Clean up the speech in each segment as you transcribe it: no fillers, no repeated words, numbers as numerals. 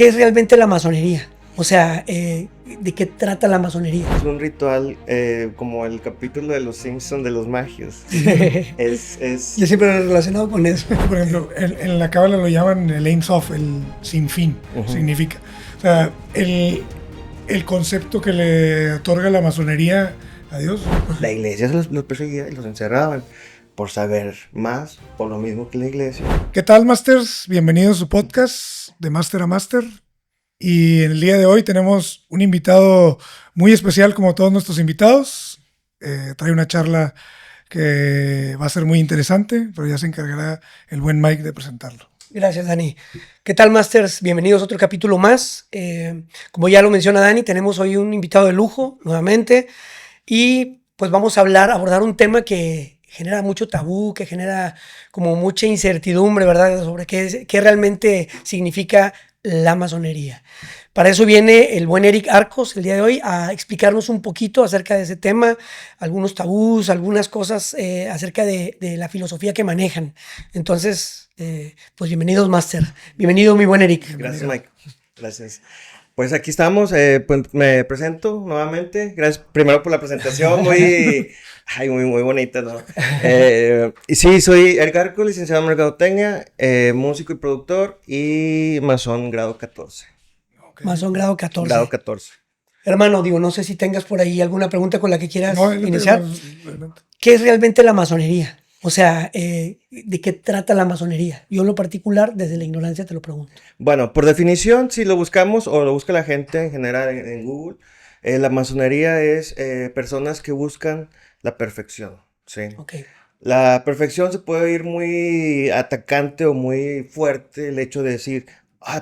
¿Qué es realmente la masonería? O sea, ¿de qué trata la masonería? Es un ritual como el capítulo de los Simpsons de los magios. Yo siempre lo he relacionado con eso. Por ejemplo, en la cábala lo llaman el Ein Sof, el sin fin, significa. O sea, el concepto que le otorga la masonería a Dios. La iglesia los perseguía y los encerraban por saber más, por lo mismo que la iglesia. ¿Qué tal, Masters? Bienvenidos a su podcast de Master a Master. Y en el día de hoy tenemos un invitado muy especial, como todos nuestros invitados. Trae una charla que va a ser muy interesante, pero ya se encargará el buen Mike de presentarlo. Gracias, Dani. ¿Qué tal, Masters? Bienvenidos a otro capítulo más. Como ya lo menciona Dani, tenemos hoy un invitado de lujo nuevamente y pues vamos a abordar un tema que genera mucho tabú, que genera como mucha incertidumbre, ¿verdad? Sobre qué realmente significa la masonería. Para eso viene el buen Eric Arcos el día de hoy a explicarnos un poquito acerca de ese tema, algunos tabús, algunas cosas acerca de la filosofía que manejan. Entonces, pues bienvenidos, Master. Bienvenido, mi buen Eric. Gracias, Mike. Gracias. Pues aquí estamos, pues me presento nuevamente. Gracias primero por la presentación, muy bonita, ¿no? Y sí, soy Eric Arcos, licenciado en Mercadotecnia, músico y productor y masón grado 14. Okay. Masón grado 14. Grado 14. Hermano, no sé si tengas por ahí alguna pregunta con la que quieras iniciar. No. ¿Qué es realmente la masonería? O sea, ¿de qué trata la masonería? Yo en lo particular, desde la ignorancia te lo pregunto. Bueno, por definición, si lo buscamos o lo busca la gente en general en Google, la masonería es personas que buscan la perfección, ¿sí? Okay. La perfección se puede ir muy atacante o muy fuerte, el hecho de decir,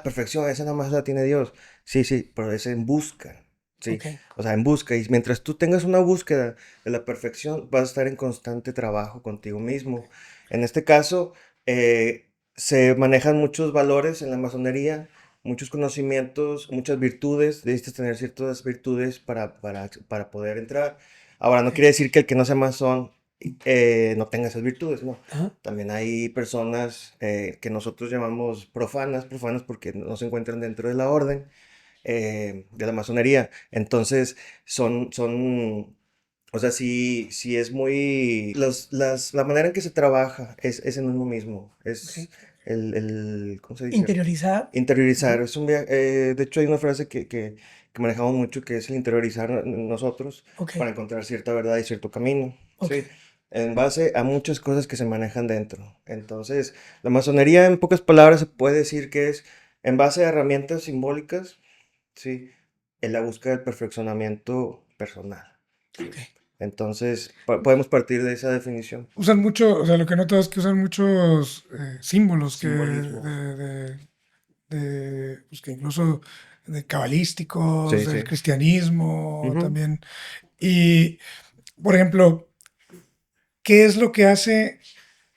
perfección, esa nada más la tiene Dios. Sí, pero es en busca, ¿sí? Okay. O sea, en busca. Y mientras tú tengas una búsqueda de la perfección, vas a estar en constante trabajo contigo mismo. En este caso, se manejan muchos valores en la masonería, muchos conocimientos, muchas virtudes. Necesitas tener ciertas virtudes para poder entrar. Ahora, no quiere decir que el que no sea masón no tenga esas virtudes, ¿no? Ajá. También hay personas que nosotros llamamos profanas porque no se encuentran dentro de la orden de la masonería. Entonces, o sea, sí es muy, la manera en que se trabaja es en uno mismo, es Okay. ¿cómo se dice? Interiorizar. Interiorizar, es un viaje, de hecho hay una frase que manejamos mucho que es el interiorizar nosotros Okay. para encontrar cierta verdad y cierto camino, Okay. ¿sí? En base a muchas cosas que se manejan dentro. Entonces, la masonería en pocas palabras se puede decir que es en base a herramientas simbólicas, ¿sí? En la búsqueda del perfeccionamiento personal. Okay. Entonces, podemos partir de esa definición. Usan mucho, o sea, lo que noto es que usan muchos símbolos Simbolismo. pues que incluso de cabalísticos, Sí, del sí. cristianismo Ujú. también. Y, por ejemplo, ¿qué es lo que hace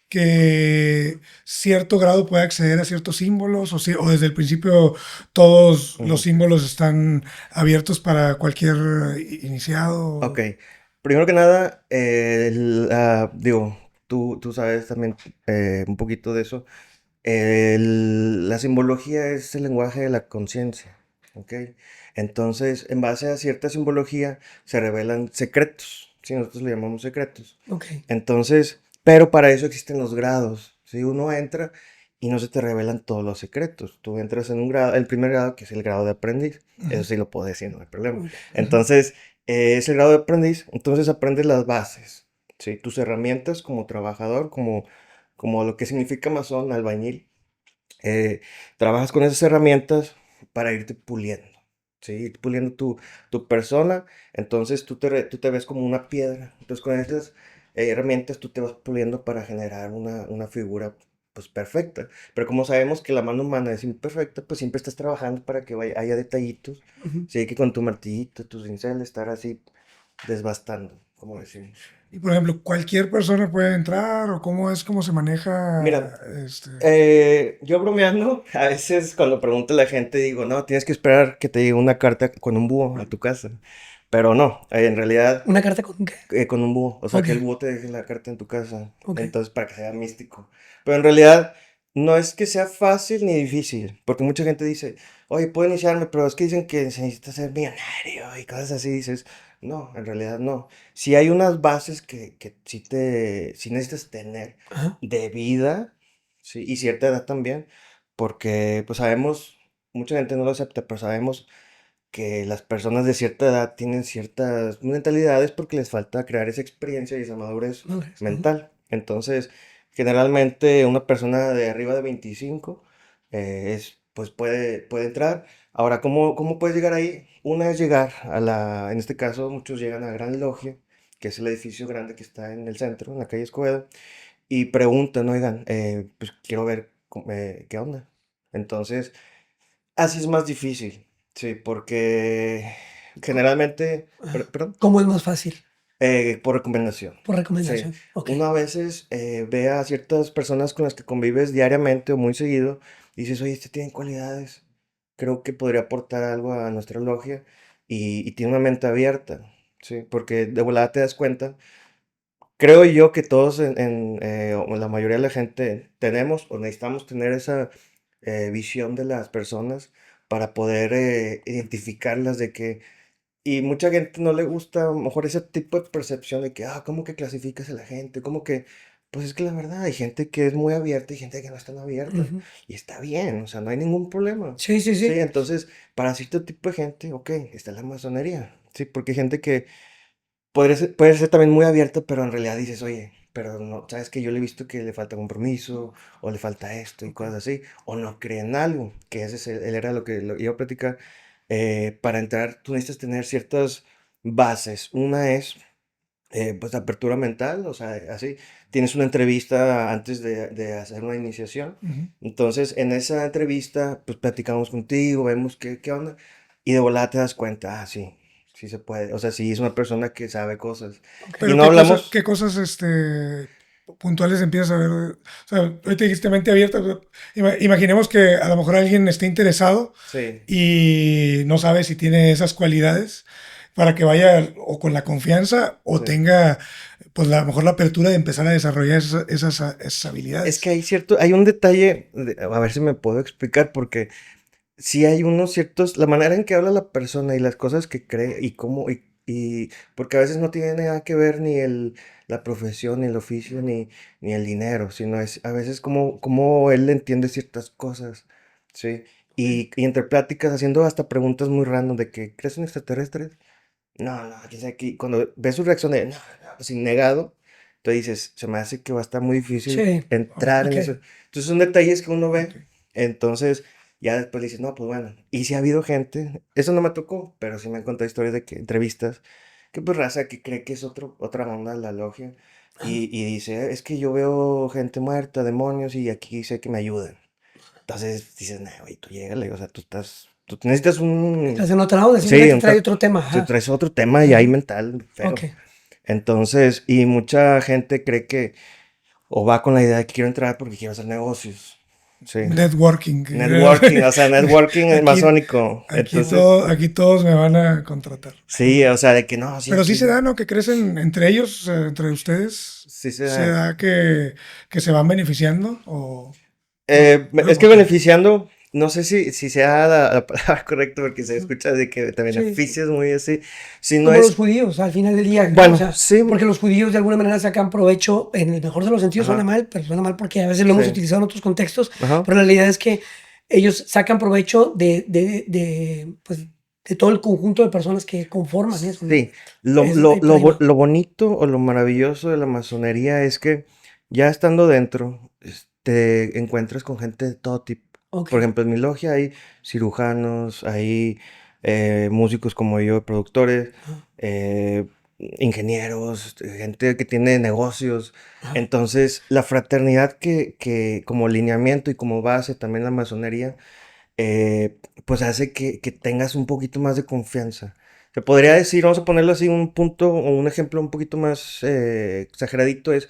que cierto grado pueda acceder a ciertos símbolos? O desde el principio todos los símbolos están abiertos para cualquier iniciado. Ok. Primero que nada, digo, tú sabes también un poquito de eso. La simbología es el lenguaje de la conciencia, ¿ok? Entonces, en base a cierta simbología se revelan secretos, ¿sí? Nosotros le llamamos secretos. Okay. Entonces, pero para eso existen los grados, ¿sí? Uno entra y no se te revelan todos los secretos. Tú entras en un grado, el primer grado, que es el grado de aprendiz. Eso sí lo puedo decir, no hay problema. Entonces, es el grado de aprendiz, entonces aprendes las bases, ¿sí? Tus herramientas como trabajador, como lo que significa masón, albañil. Trabajas con esas herramientas para irte puliendo, ¿sí? Ir puliendo tu persona. Entonces tú te ves como una piedra. Entonces con esas herramientas tú te vas puliendo para generar una figura pues perfecta. Pero como sabemos que la mano humana es imperfecta, pues siempre estás trabajando para que haya detallitos. Uh-huh. Sí, que con tu martillito, tu cincel, estar así desbastando, como decimos. Y por ejemplo, ¿cualquier persona puede entrar o cómo se maneja? Mira, yo bromeando, a veces cuando pregunto a la gente digo, no, tienes que esperar que te llegue una carta con un búho a tu casa. Pero no, en realidad, ¿Una carta con qué? con un búho. O sea, que el Okay. búho te deje la carta en tu casa. Okay. Entonces, para que sea místico. Pero en realidad, no es que sea fácil ni difícil. Porque mucha gente dice, oye, puedo iniciarme, pero es que dicen que se necesita ser millonario y cosas así, dices, no, en realidad no. Si hay unas bases que sí necesitas tener Ajá. de vida, sí, y cierta edad también, porque pues sabemos, mucha gente no lo acepta, pero sabemos que las personas de cierta edad tienen ciertas mentalidades porque les falta crear esa experiencia y esa madurez Madres, ujú. mental. Entonces, generalmente una persona de arriba de 25 pues puede entrar. Ahora, ¿cómo puedes llegar ahí? Una es llegar en este caso, muchos llegan a Gran Logia, que es el edificio grande que está en el centro, en la calle Escobedo, y preguntan, oigan, pues quiero ver qué onda. Entonces, así es más difícil, sí, porque generalmente, Ajá. perdón, ¿Cómo es más fácil? por recomendación. Por Sí, recomendación. Ok. uno a veces ve a ciertas personas con las que convives diariamente o muy seguido y dices, oye, este tiene cualidades, creo que podría aportar algo a nuestra logia y tiene una mente abierta, sí, porque de volada te das cuenta. Creo yo que todos o la mayoría de la gente tenemos o necesitamos tener esa visión de las personas para poder identificarlas de que, y mucha gente no le gusta a lo mejor ese tipo de percepción de que, ¿cómo que clasificas a la gente? ¿Cómo que? Pues es que la verdad, hay gente que es muy abierta y gente que no es tan abierta. Ujú. Y está bien, o sea, no hay ningún problema. Sí, sí, Sí, sí. entonces, para cierto tipo de gente, ok, está la masonería. Sí, porque hay gente que puede ser también muy abierta, pero en realidad dices, oye, pero no, sabes que yo le he visto que le falta compromiso, o le falta esto y Ok. cosas así, o no cree en algo, que ese él era lo que iba a platicar. Para entrar, tú necesitas tener ciertas bases. Una es, pues, apertura mental, o sea, así, tienes una entrevista antes de hacer una iniciación. Ujú. Entonces, en esa entrevista, pues, platicamos contigo, vemos qué onda, y de volada te das cuenta, sí, sí se puede. O sea, sí es una persona que sabe cosas. Ok. Y Pero no hablamos, qué cosas puntuales empiezas a ver? O sea, ahorita dijiste mente abierta. Imaginemos que a lo mejor alguien esté interesado sí, y no sabe si tiene esas cualidades para que vaya o con la confianza o sí. tenga pues a lo mejor la apertura de empezar a desarrollar esas Es que habilidades. hay un detalle, a ver si me puedo explicar, porque sí hay unos ciertos, la manera en que habla la persona y las cosas que cree y cómo, porque a veces no tiene nada que ver ni la profesión, ni el oficio, ni el dinero, sino es a veces como él entiende ciertas cosas, ¿sí? Y entre pláticas haciendo hasta preguntas muy random de que, ¿crees en extraterrestres? No, no, quién sabe qué. Cuando ves su reacción de, no, no, sin negado, tú dices, se me hace que va a estar muy difícil Sí. entrar en Ok. eso. Entonces son detalles que uno Ok. ve. Entonces ya después le dices, no, pues bueno. Y si ha habido gente, eso no me tocó, pero sí me han contado historias de que entrevistas, que pues raza que cree que es otra onda la logia. Ajá. Y dice, es que yo veo gente muerta, demonios, y aquí sé que me ayudan. Entonces dices, no, güey, tú llégale, o sea, tú necesitas Estás en otra onda, sí, simplemente trae otro tema. te Ajá. traes otro tema y ahí Ajá. mental Ok. feo. Entonces, y mucha gente cree que, o va con la idea de que quiero entrar porque quiero hacer negocios. Sí. Networking. Networking, o sea, networking Aquí, masónico. Entonces, aquí todos me van a contratar. sí, o sea, de que no, sí, Pero sí aquí, se da, ¿no? Que crecen entre ellos, entre ustedes. sí se Se da. da que se van beneficiando o no, Es que ¿por qué? beneficiando, no sé si sea la palabra correcta porque se escucha de que te Sí. beneficias muy así. Si no Como los es, judíos, al final del día, o bueno, sea, sí, porque los judíos de alguna manera sacan provecho, en el mejor de los sentidos suena ajá, mal, pero suena mal porque a veces lo hemos sí, utilizado en otros contextos, ajá. pero la realidad es que ellos sacan provecho pues, de todo el conjunto de personas que conforman eso, ¿no? Sí, lo, Ahí por lo, ahí bo- va. lo bonito o lo maravilloso de la masonería es que ya estando dentro, te encuentras con gente de todo tipo. Ok. Por ejemplo, en mi logia hay cirujanos, hay músicos como yo, productores, Ajá, ingenieros, gente que tiene negocios. ajá, Entonces, la fraternidad que como lineamiento y como base también la masonería pues hace que tengas un poquito más de confianza. Se ok. podría decir, vamos a ponerlo así, un punto o un ejemplo un poquito más exageradito es,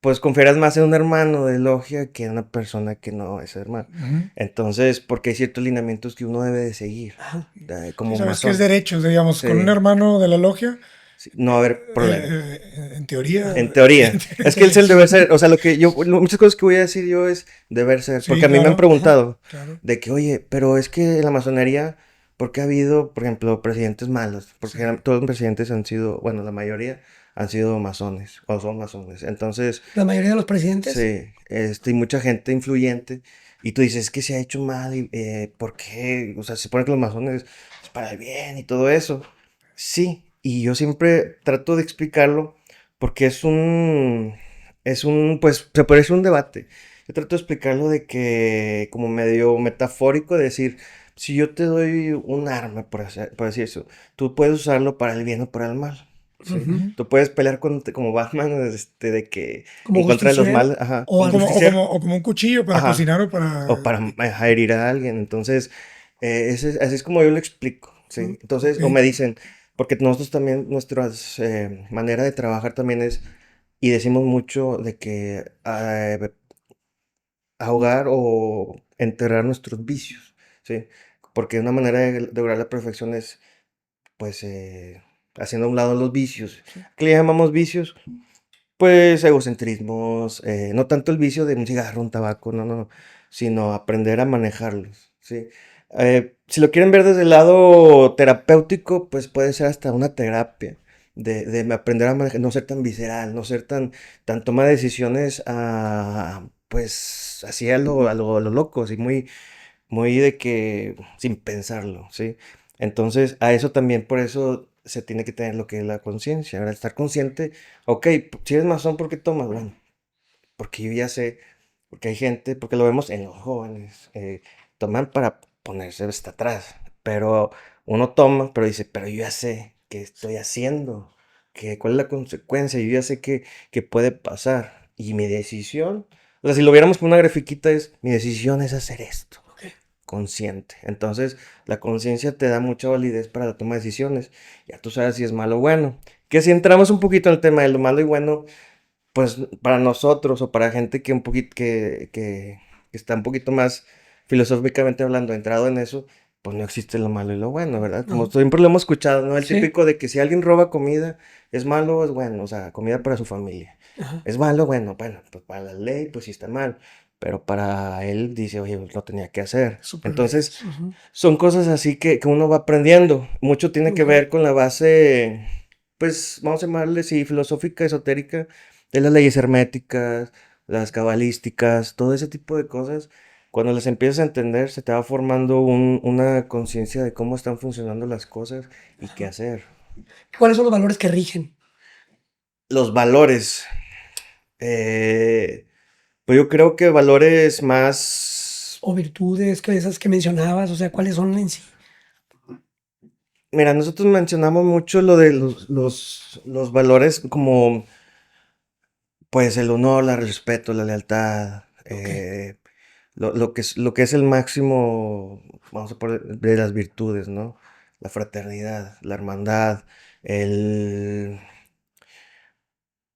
pues confiarás más en un hermano de logia que en una persona que no es hermano. Ujú. Entonces, porque hay ciertos lineamientos que uno debe de seguir, Ajá. Sí, como sabes que es masón. derechos, digamos, con un Sí, hermano de la logia, no va a haber problema. En teoría. En teoría. Es que es el deber ser. O sea, muchas cosas que voy a decir yo es deber ser. Sí, Porque a mí me han claro, preguntado claro. de que, oye, pero es que en la masonería, ¿por qué ha habido, por ejemplo, presidentes malos? Porque Sí. todos los presidentes han sido, bueno, la mayoría han sido masones o son masones. Entonces, La mayoría de los presidentes. sí, y mucha gente influyente. Y tú dices, es que se ha hecho mal, y, ¿por qué? O sea, se supone que los masones es para el bien y todo eso. Sí, y yo siempre trato de explicarlo porque pues, se puede decir un debate. Yo trato de explicarlo de que, como medio metafórico, de decir, si yo te doy un arma, por decir eso, tú puedes usarlo para el bien o para el mal. ¿Sí? Ujú. Ujú. Tú puedes pelear como Batman, de que Como en contra de los justiciero males, ajá, o como algo. justiciero, O como un cuchillo para ajá, cocinar o para. o para herir a alguien. Entonces, así es como yo lo explico, ¿sí? Entonces, o Ok. me dicen, porque nosotros también, nuestra manera de trabajar también es, y decimos mucho de que ahogar o enterrar nuestros vicios, ¿sí? Porque una manera de lograr la perfección es, pues, haciendo a un lado los vicios. Sí. ¿Qué le llamamos vicios? Pues egocentrismos, no tanto el vicio de un cigarro, un tabaco, no, no, no, sino aprender a manejarlos, ¿sí? Si lo quieren ver desde el lado terapéutico, pues puede ser hasta una terapia, de aprender a manejar, no ser tan visceral, no ser tan toma de decisiones, pues así a lo loco, así muy de que sin pensarlo, ¿sí? Entonces, a eso también, por eso se tiene que tener lo que es la conciencia, ¿verdad? Estar consciente, ok, si eres masón, ¿por qué tomas? Bueno, porque yo ya sé, porque hay gente, porque lo vemos en los jóvenes, toman para ponerse hasta atrás, pero uno toma, pero dice, pero yo ya sé qué estoy haciendo, cuál es la consecuencia, yo ya sé que puede pasar, y mi decisión, o sea, si lo viéramos con una grafiquita es, mi decisión es hacer esto Ok. consciente. Entonces, la conciencia te da mucha validez para la toma de decisiones. Ya tú sabes si es malo o bueno. Que si entramos un poquito en el tema de lo malo y bueno, pues para nosotros o para gente que un poquito que está un poquito más filosóficamente hablando, entrado en eso, pues no existe lo malo y lo bueno, ¿verdad? Como No. siempre lo hemos escuchado, ¿no? El Sí. típico de que si alguien roba comida, es malo o es bueno, o sea, comida para su familia. Ajá. Es malo, bueno, pues para la ley, pues sí está mal, pero para él dice, oye, pues lo tenía que hacer. Súper bien. Entonces, Ujú. son cosas así que uno va aprendiendo. Mucho tiene que Ok. ver con la base, pues vamos a llamarle, sí, filosófica, esotérica, de las leyes herméticas, las cabalísticas, todo ese tipo de cosas. Cuando las empiezas a entender, se te va formando una conciencia de cómo están funcionando las cosas y qué hacer. ¿Cuáles son los valores que rigen? Los valores. Pues yo creo que valores más. O virtudes, que esas que mencionabas, o sea, ¿cuáles son en sí? Mira, nosotros mencionamos mucho lo de los valores como, pues, el honor, el respeto, la lealtad, Ok. lo que es el máximo, vamos a poner, de las virtudes, ¿no? La fraternidad, la hermandad, el,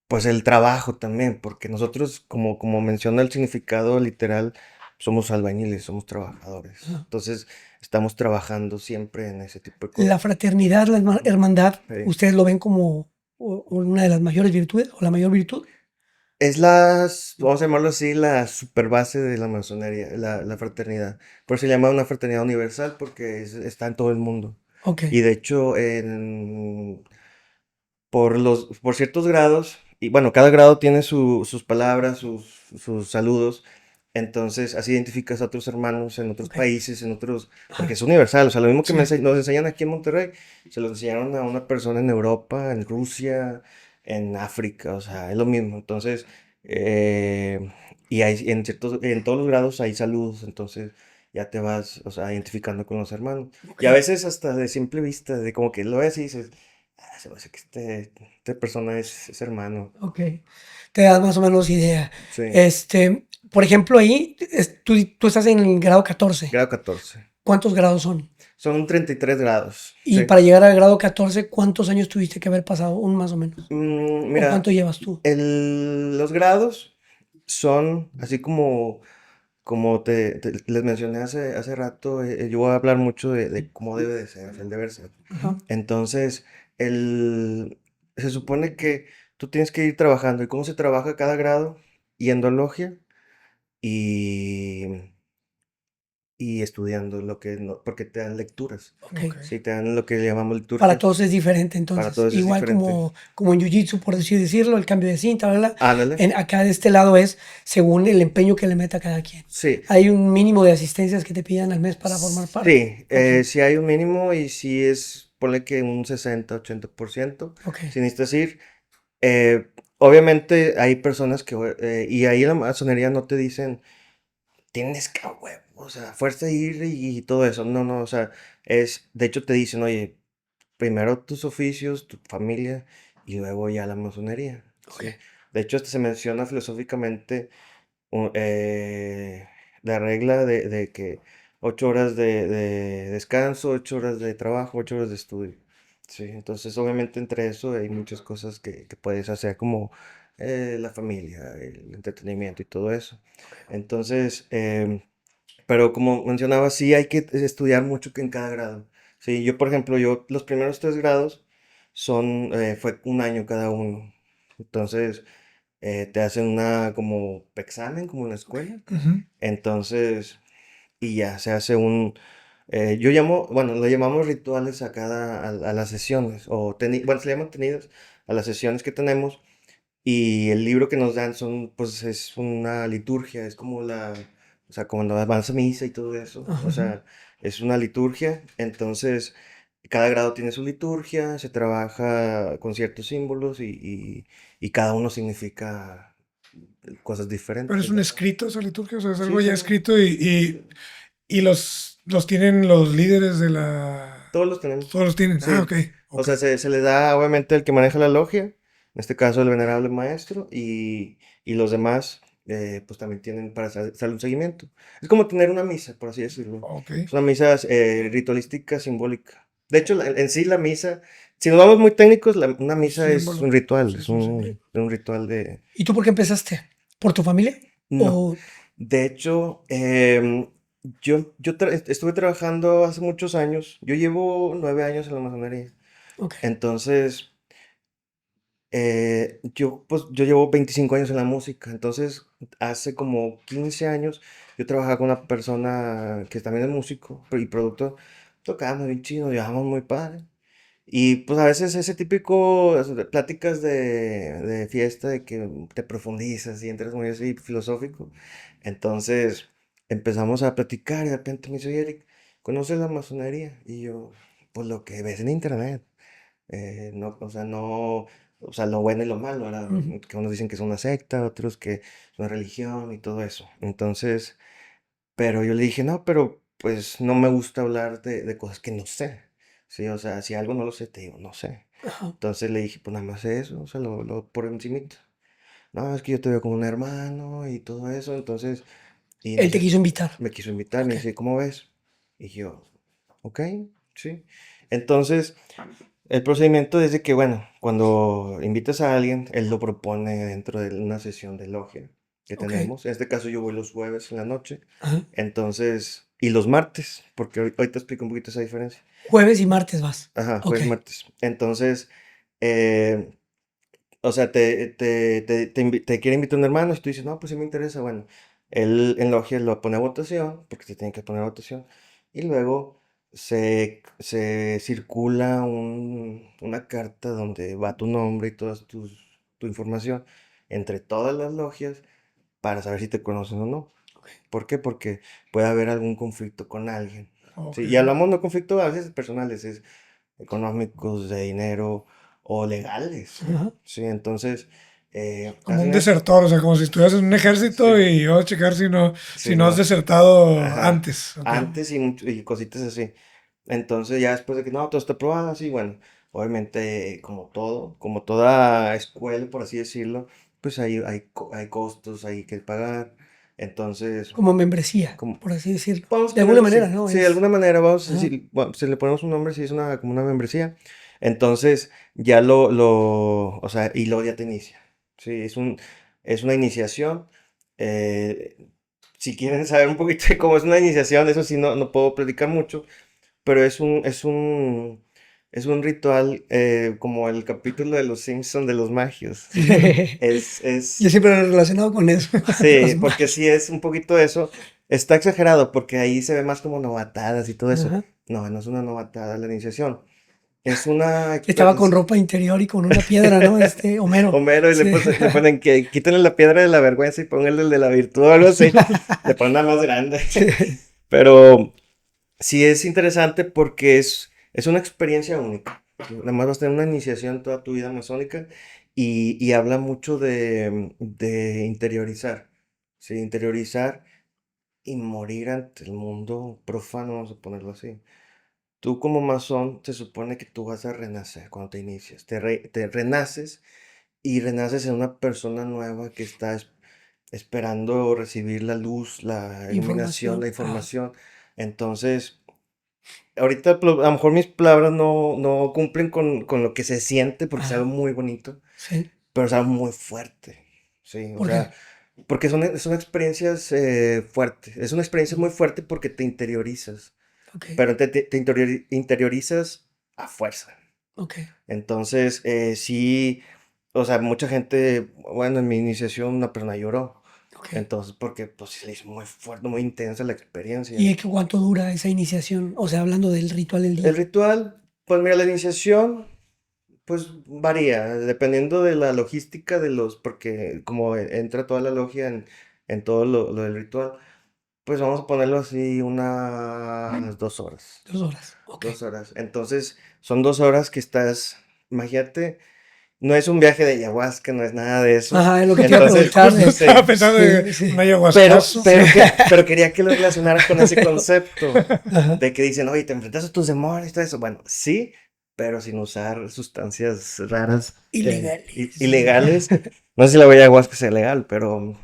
pues el trabajo también, porque nosotros, como menciona el significado literal, somos albañiles, somos trabajadores. Ajá. Entonces, estamos trabajando siempre en ese tipo de La cosas. fraternidad, la hermandad, Sí. ¿ustedes lo ven como una de las mayores virtudes o la mayor virtud? Es vamos a llamarlo así, la super base de la masonería, la fraternidad. Por eso se llama una fraternidad universal, porque está en todo el mundo. Ok. Y de hecho, por ciertos grados, y bueno, cada grado tiene sus palabras, sus saludos. Entonces, así identificas a otros hermanos en otros Ok. países, porque Ajá. es universal. O sea, lo mismo que Sí. nos enseñan aquí en Monterrey, se lo enseñaron a una persona en Europa, en Rusia, en África. O sea, es lo mismo. Entonces, eh, y en todos los grados hay saludos. Entonces, ya te vas, o sea, identificando con los hermanos. Ok. Y a veces hasta de simple vista, de como que lo ves y dices, se me hace que esta persona es hermano. Ok. Te das más o menos idea. Sí, Por ejemplo, ahí tú estás en el grado 14. grado 14. ¿Cuántos grados son? Son 33 grados, Y sí. para llegar al grado 14, ¿cuántos años tuviste que haber pasado? Un más o menos. ¿O Mira, cuánto llevas tú? los grados son así como les mencioné hace rato, yo voy a hablar mucho de cómo debe de ser, el deber ser. Ajá. Entonces, el, se supone que tú tienes que ir trabajando. ¿Y cómo se trabaja cada grado? Yendo a logia y, y estudiando lo que no, porque te dan lecturas. Ok. Ok. Sí, te dan lo que llamamos Para liturgia. todos es diferente, Para entonces. todos es Igual diferente. como en Jiu-Jitsu, por así decirlo, el cambio de cinta, ¿verdad? Ándale. Acá de este lado es según el empeño que le meta cada quien. Sí. Hay un mínimo de asistencias que te pidan al mes para formar parte. Sí, Ok, sí hay un mínimo y sí es, ponle que un 60-80%. ok, Si necesitas ir, obviamente hay personas que, y ahí en la masonería no te dicen, tienes que, a huevo, o sea, fuerza de ir y todo eso. No, no, o sea, de hecho te dicen, oye, primero tus oficios, tu familia y luego ya la masonería, ok. ¿sí? De hecho, hasta se menciona filosóficamente u- eh, la regla de que 8 horas de descanso, 8 horas de trabajo, 8 horas de estudio. Sí, entonces obviamente entre eso hay muchas cosas que puedes hacer como la familia, el entretenimiento y todo eso. Entonces, pero como mencionaba, sí hay que estudiar mucho que en cada grado. Sí, yo por ejemplo, yo los primeros 3 grados fue un año cada uno. Entonces, te hacen una como examen, como en la escuela. Ujú. Entonces, y ya se hace bueno, lo llamamos rituales a las sesiones, bueno, se le llaman tenidas a las sesiones que tenemos. Y el libro que nos dan pues es una liturgia, es como o sea, cuando vas a misa y todo eso, o Ajá. sea, es una liturgia, entonces cada grado tiene su liturgia, se trabaja con ciertos símbolos y cada uno significa cosas Pero es diferentes, un ¿verdad? escrito esa liturgia, o sea, es Sí, algo ya son, escrito y los tienen los líderes de la... todos los tenemos, Todos los tienen. Ah, sí, ok, o ok. sea, se le da obviamente el que maneja la logia, en este caso el venerable maestro, y los demás, pues también tienen para hacerle un seguimiento. Es como tener una misa, por así decirlo. Ok. Es una misa ritualística, simbólica. De hecho, en sí la misa, si nos vamos muy técnicos, una misa es Símbolo. un ritual, Sí, es un símbolo. es un ritual de... ¿Y tú por qué empezaste? ¿Por tu familia? No, O, de hecho, yo estuve trabajando hace muchos años, yo llevo 9 años en la masonería. ok, Entonces, yo llevo 25 años en la música, entonces hace como 15 años yo trabajaba con una persona que también es músico y productor, tocábamos bien chido, llevábamos muy padre. Y pues a veces ese típico pláticas de fiesta de que te profundizas y entras muy así filosófico. Entonces empezamos a platicar y de repente me dice, "Oye, Eric, ¿conoces la masonería?" Y yo, pues lo que ves en internet. No, o sea, no, o sea, lo bueno y lo malo, ¿verdad? ujú, Que unos dicen que es una secta, otros que es una religión y todo eso. Entonces, pero yo le dije, no, pero pues no me gusta hablar de cosas que no sé. Sí, o sea, si algo no lo sé, te digo, no sé. ajá. Entonces le dije, pues nada más eso, o sea, lo por encimita. No, es que yo te veo como un hermano y todo eso, entonces, y Él te quiso invitar. me quiso invitar, me Ok, dice, ¿cómo ves? Y yo, ok, sí. Entonces, el procedimiento es de que, bueno, cuando invitas a alguien, él lo propone dentro de una sesión de logia que ok. tenemos. En este caso yo voy los jueves en la noche. Ajá. Entonces, y los martes, porque ahorita explico un poquito esa diferencia. Jueves y martes vas. Ajá, Ok, jueves, martes. Entonces, eh, o sea, te quiere invitar un hermano y tú dices, no, pues sí me interesa. Bueno, él en logia lo pone a votación, porque se tiene que poner a votación. Y luego se circula una carta donde va tu nombre y toda tu información entre todas las logias para saber si te conocen o no. ok. ¿Por qué? Porque puede haber algún conflicto con alguien. Ok. Sí, y hablamos no conflictos a veces personales, es económicos, de dinero o legales. Ajá. Sí, entonces, Como un hacen eso. desertor, o sea, como si estuvieras en un ejército Sí, y vamos a checar sí, si no has no. desertado Ajá. antes. Ok. Antes y cositas así. Entonces, ya después de que no, todo está aprobado, así, bueno, obviamente, como todo, como toda escuela, por así decirlo, pues hay costos, hay que pagar. Entonces, Como membresía, como, por así decirlo. vamos a De alguna ponerlo manera, así. ¿no? Sí, de alguna manera vamos a Ajá. decir, bueno, si le ponemos un nombre, sí es como una membresía. Entonces, ya o sea, y luego ya te inicia. Sí, es una iniciación. eh, si quieren saber un poquito de cómo es una iniciación, eso sí no puedo platicar mucho, pero es un ritual como el capítulo de Los Simpson de los magios. Yo siempre lo he relacionado con eso. Sí, Los porque sí es un poquito eso. Está exagerado porque ahí se ve más como novatadas y todo eso. Ajá. No, no es una novatada la iniciación. Es una Estaba con experiencia. ropa interior y con una piedra, ¿no? Homero. Homero, y Sí. le ponen que quítenle la piedra de la vergüenza y pónganle el de la virtud o algo así. Le ponen la más grande. Pero sí es interesante porque es una experiencia única. Nada más vas a tener una iniciación toda tu vida masónica y habla mucho de interiorizar. Sí, interiorizar y morir ante el mundo profano, vamos a ponerlo así. Tú como masón se supone que tú vas a renacer cuando te inicias. Te renaces y renaces en una persona nueva que está esperando recibir la luz, la iluminación, la Información. información. Entonces, ahorita a lo mejor mis palabras no cumplen con lo que se siente porque es algo Ajá. muy bonito, Sí. pero es algo muy fuerte. Sí, o ¿Por sea, qué? porque son experiencias fuertes. Es una experiencia muy fuerte porque te interiorizas, Ok. pero interiorizas a fuerza. Ok. Entonces, sí, o sea, mucha gente, bueno, en mi iniciación una persona lloró. Ok. Entonces, porque pues se le hizo muy fuerte, muy intensa la experiencia. ¿Y cuánto dura esa iniciación? O sea, hablando del ritual del El día. ritual, pues mira, la iniciación, pues varía, dependiendo de la logística de los, porque como entra toda la logia en todo lo del ritual, pues vamos a ponerlo así unas 2 horas. 2 horas. Ok. 2 horas. Entonces, son 2 horas que estás, imagínate. No es un viaje de ayahuasca, no es nada de eso. Ajá, es lo que te iba a Entonces, preguntar. Justo sí. estaba pensando en Sí, sí. un ayahuascazo. Sí. Pero quería que lo relacionaras con ese concepto Ajá. de que dicen, oye, te enfrentas a tus demonios y todo eso. Bueno, sí, pero sin usar sustancias raras, Ilegales. ilegales. No sé si la ayahuasca sea legal, pero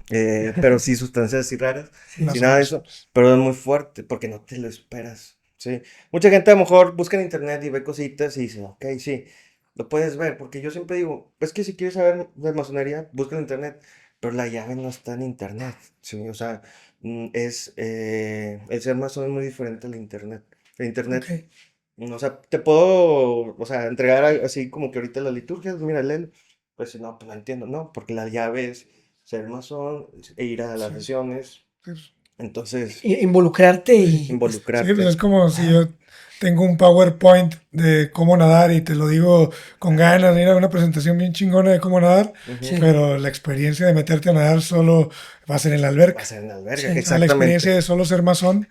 sí sustancias así raras, Sí. Más sin o nada de menos, eso. pues. Pero es muy fuerte porque no te lo esperas. Sí. Mucha gente a lo mejor busca en internet y ve cositas y dice, ok, sí, lo puedes ver. Porque yo siempre digo, es que si quieres saber de masonería, busca en internet. Pero la llave no está en internet. Sí, o sea, el ser masón es muy diferente al internet. El Ok. internet, o sea, te puedo, o sea, entregar así como que ahorita la liturgia, mira, léelo. Pues no, pues no entiendo, no, porque la llave es ser masón e ir a las Sí, sesiones. pues, Entonces, Involucrarte sí. y. Sí, pues es involucrarte. como si Ajá. yo tengo un PowerPoint de cómo nadar y te lo digo con ganas de ir a una presentación bien chingona de cómo nadar, Ujú. Sí. pero la experiencia de meterte a nadar solo va a ser en la Va a alberca. ser en la alberga, Sí. O sea, la experiencia exactamente. de solo ser masón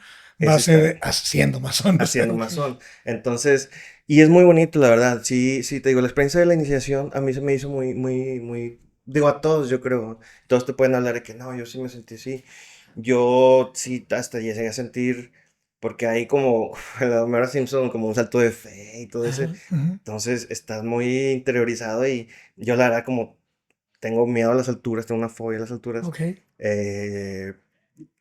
va Es a ser estar haciendo masón. O sea, haciendo Ok. masón. Entonces, y es muy bonito, la verdad. Sí, sí, te digo, la experiencia de la iniciación a mí se me hizo muy, muy, muy, digo a todos, yo creo. Todos te pueden hablar de que no, yo sí me sentí así. Yo sí, hasta llegué a sentir, porque hay como, en la Homero Simpson, como un salto de fe y todo ese. Ajá. ujú. Entonces, estás muy interiorizado y yo la verdad como tengo miedo a las alturas, tengo una fobia a las alturas. Ok. eh,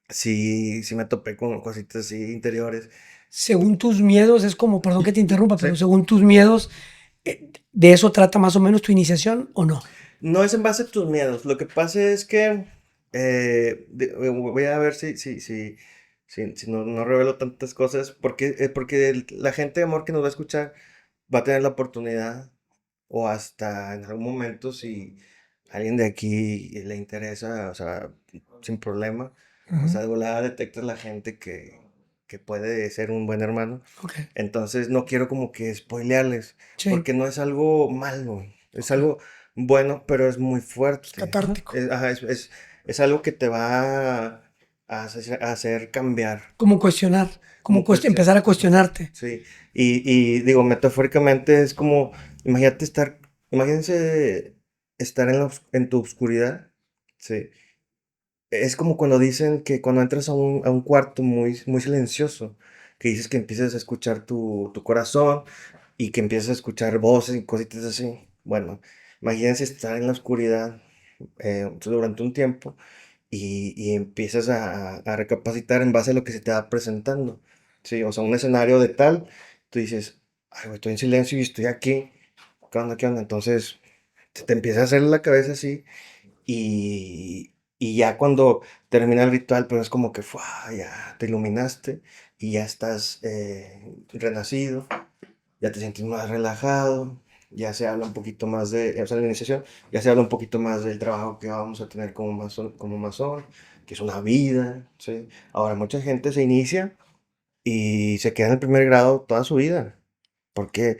sí, sí me topé con cositas así interiores. Según tus miedos, es como, perdón que te interrumpa, Sí. pero según tus miedos, ¿de eso trata más o menos tu iniciación o no? No es en base a tus miedos. Lo que pasa es que voy a ver si no revelo tantas cosas. Porque la gente de amor que nos va a escuchar va a tener la oportunidad, o hasta en algún momento, si alguien de aquí le interesa, o sea, sin problema. O Ujú. sea, de volada detectas la gente que puede ser un buen hermano. Ok. Entonces no quiero como que spoilearles, Sí. porque no es algo malo, es Ok. algo bueno, pero es muy Es fuerte. Ajá. catártico. Ajá, es algo que te va a hacer cambiar, Como cuestionar, como como cuestión. empezar a Ajá, cuestionarte. sí, y digo, metafóricamente es como, imagínate imagínense estar en tu oscuridad, sí. Es como cuando dicen que cuando entras a un cuarto muy, muy silencioso, que dices que empiezas a escuchar tu corazón y que empiezas a escuchar voces y cositas así. Bueno, imagínense estar en la oscuridad durante un tiempo y empiezas a recapacitar en base a lo que se te va presentando. Sí, o sea, un escenario de tal, tú dices, ay, güey, estoy en silencio y estoy aquí. ¿Qué onda? ¿Qué onda? Entonces, se te empieza a hacer la cabeza así y ya cuando termina el ritual, pues es como que ya te iluminaste y ya estás renacido. ya te sientes más relajado, ya se habla un poquito más de, o sea, en la iniciación, ya se habla un poquito más del trabajo que vamos a tener como masón, que es una vida, ¿sí? Ahora, mucha gente se inicia y se queda en el primer grado toda su vida, porque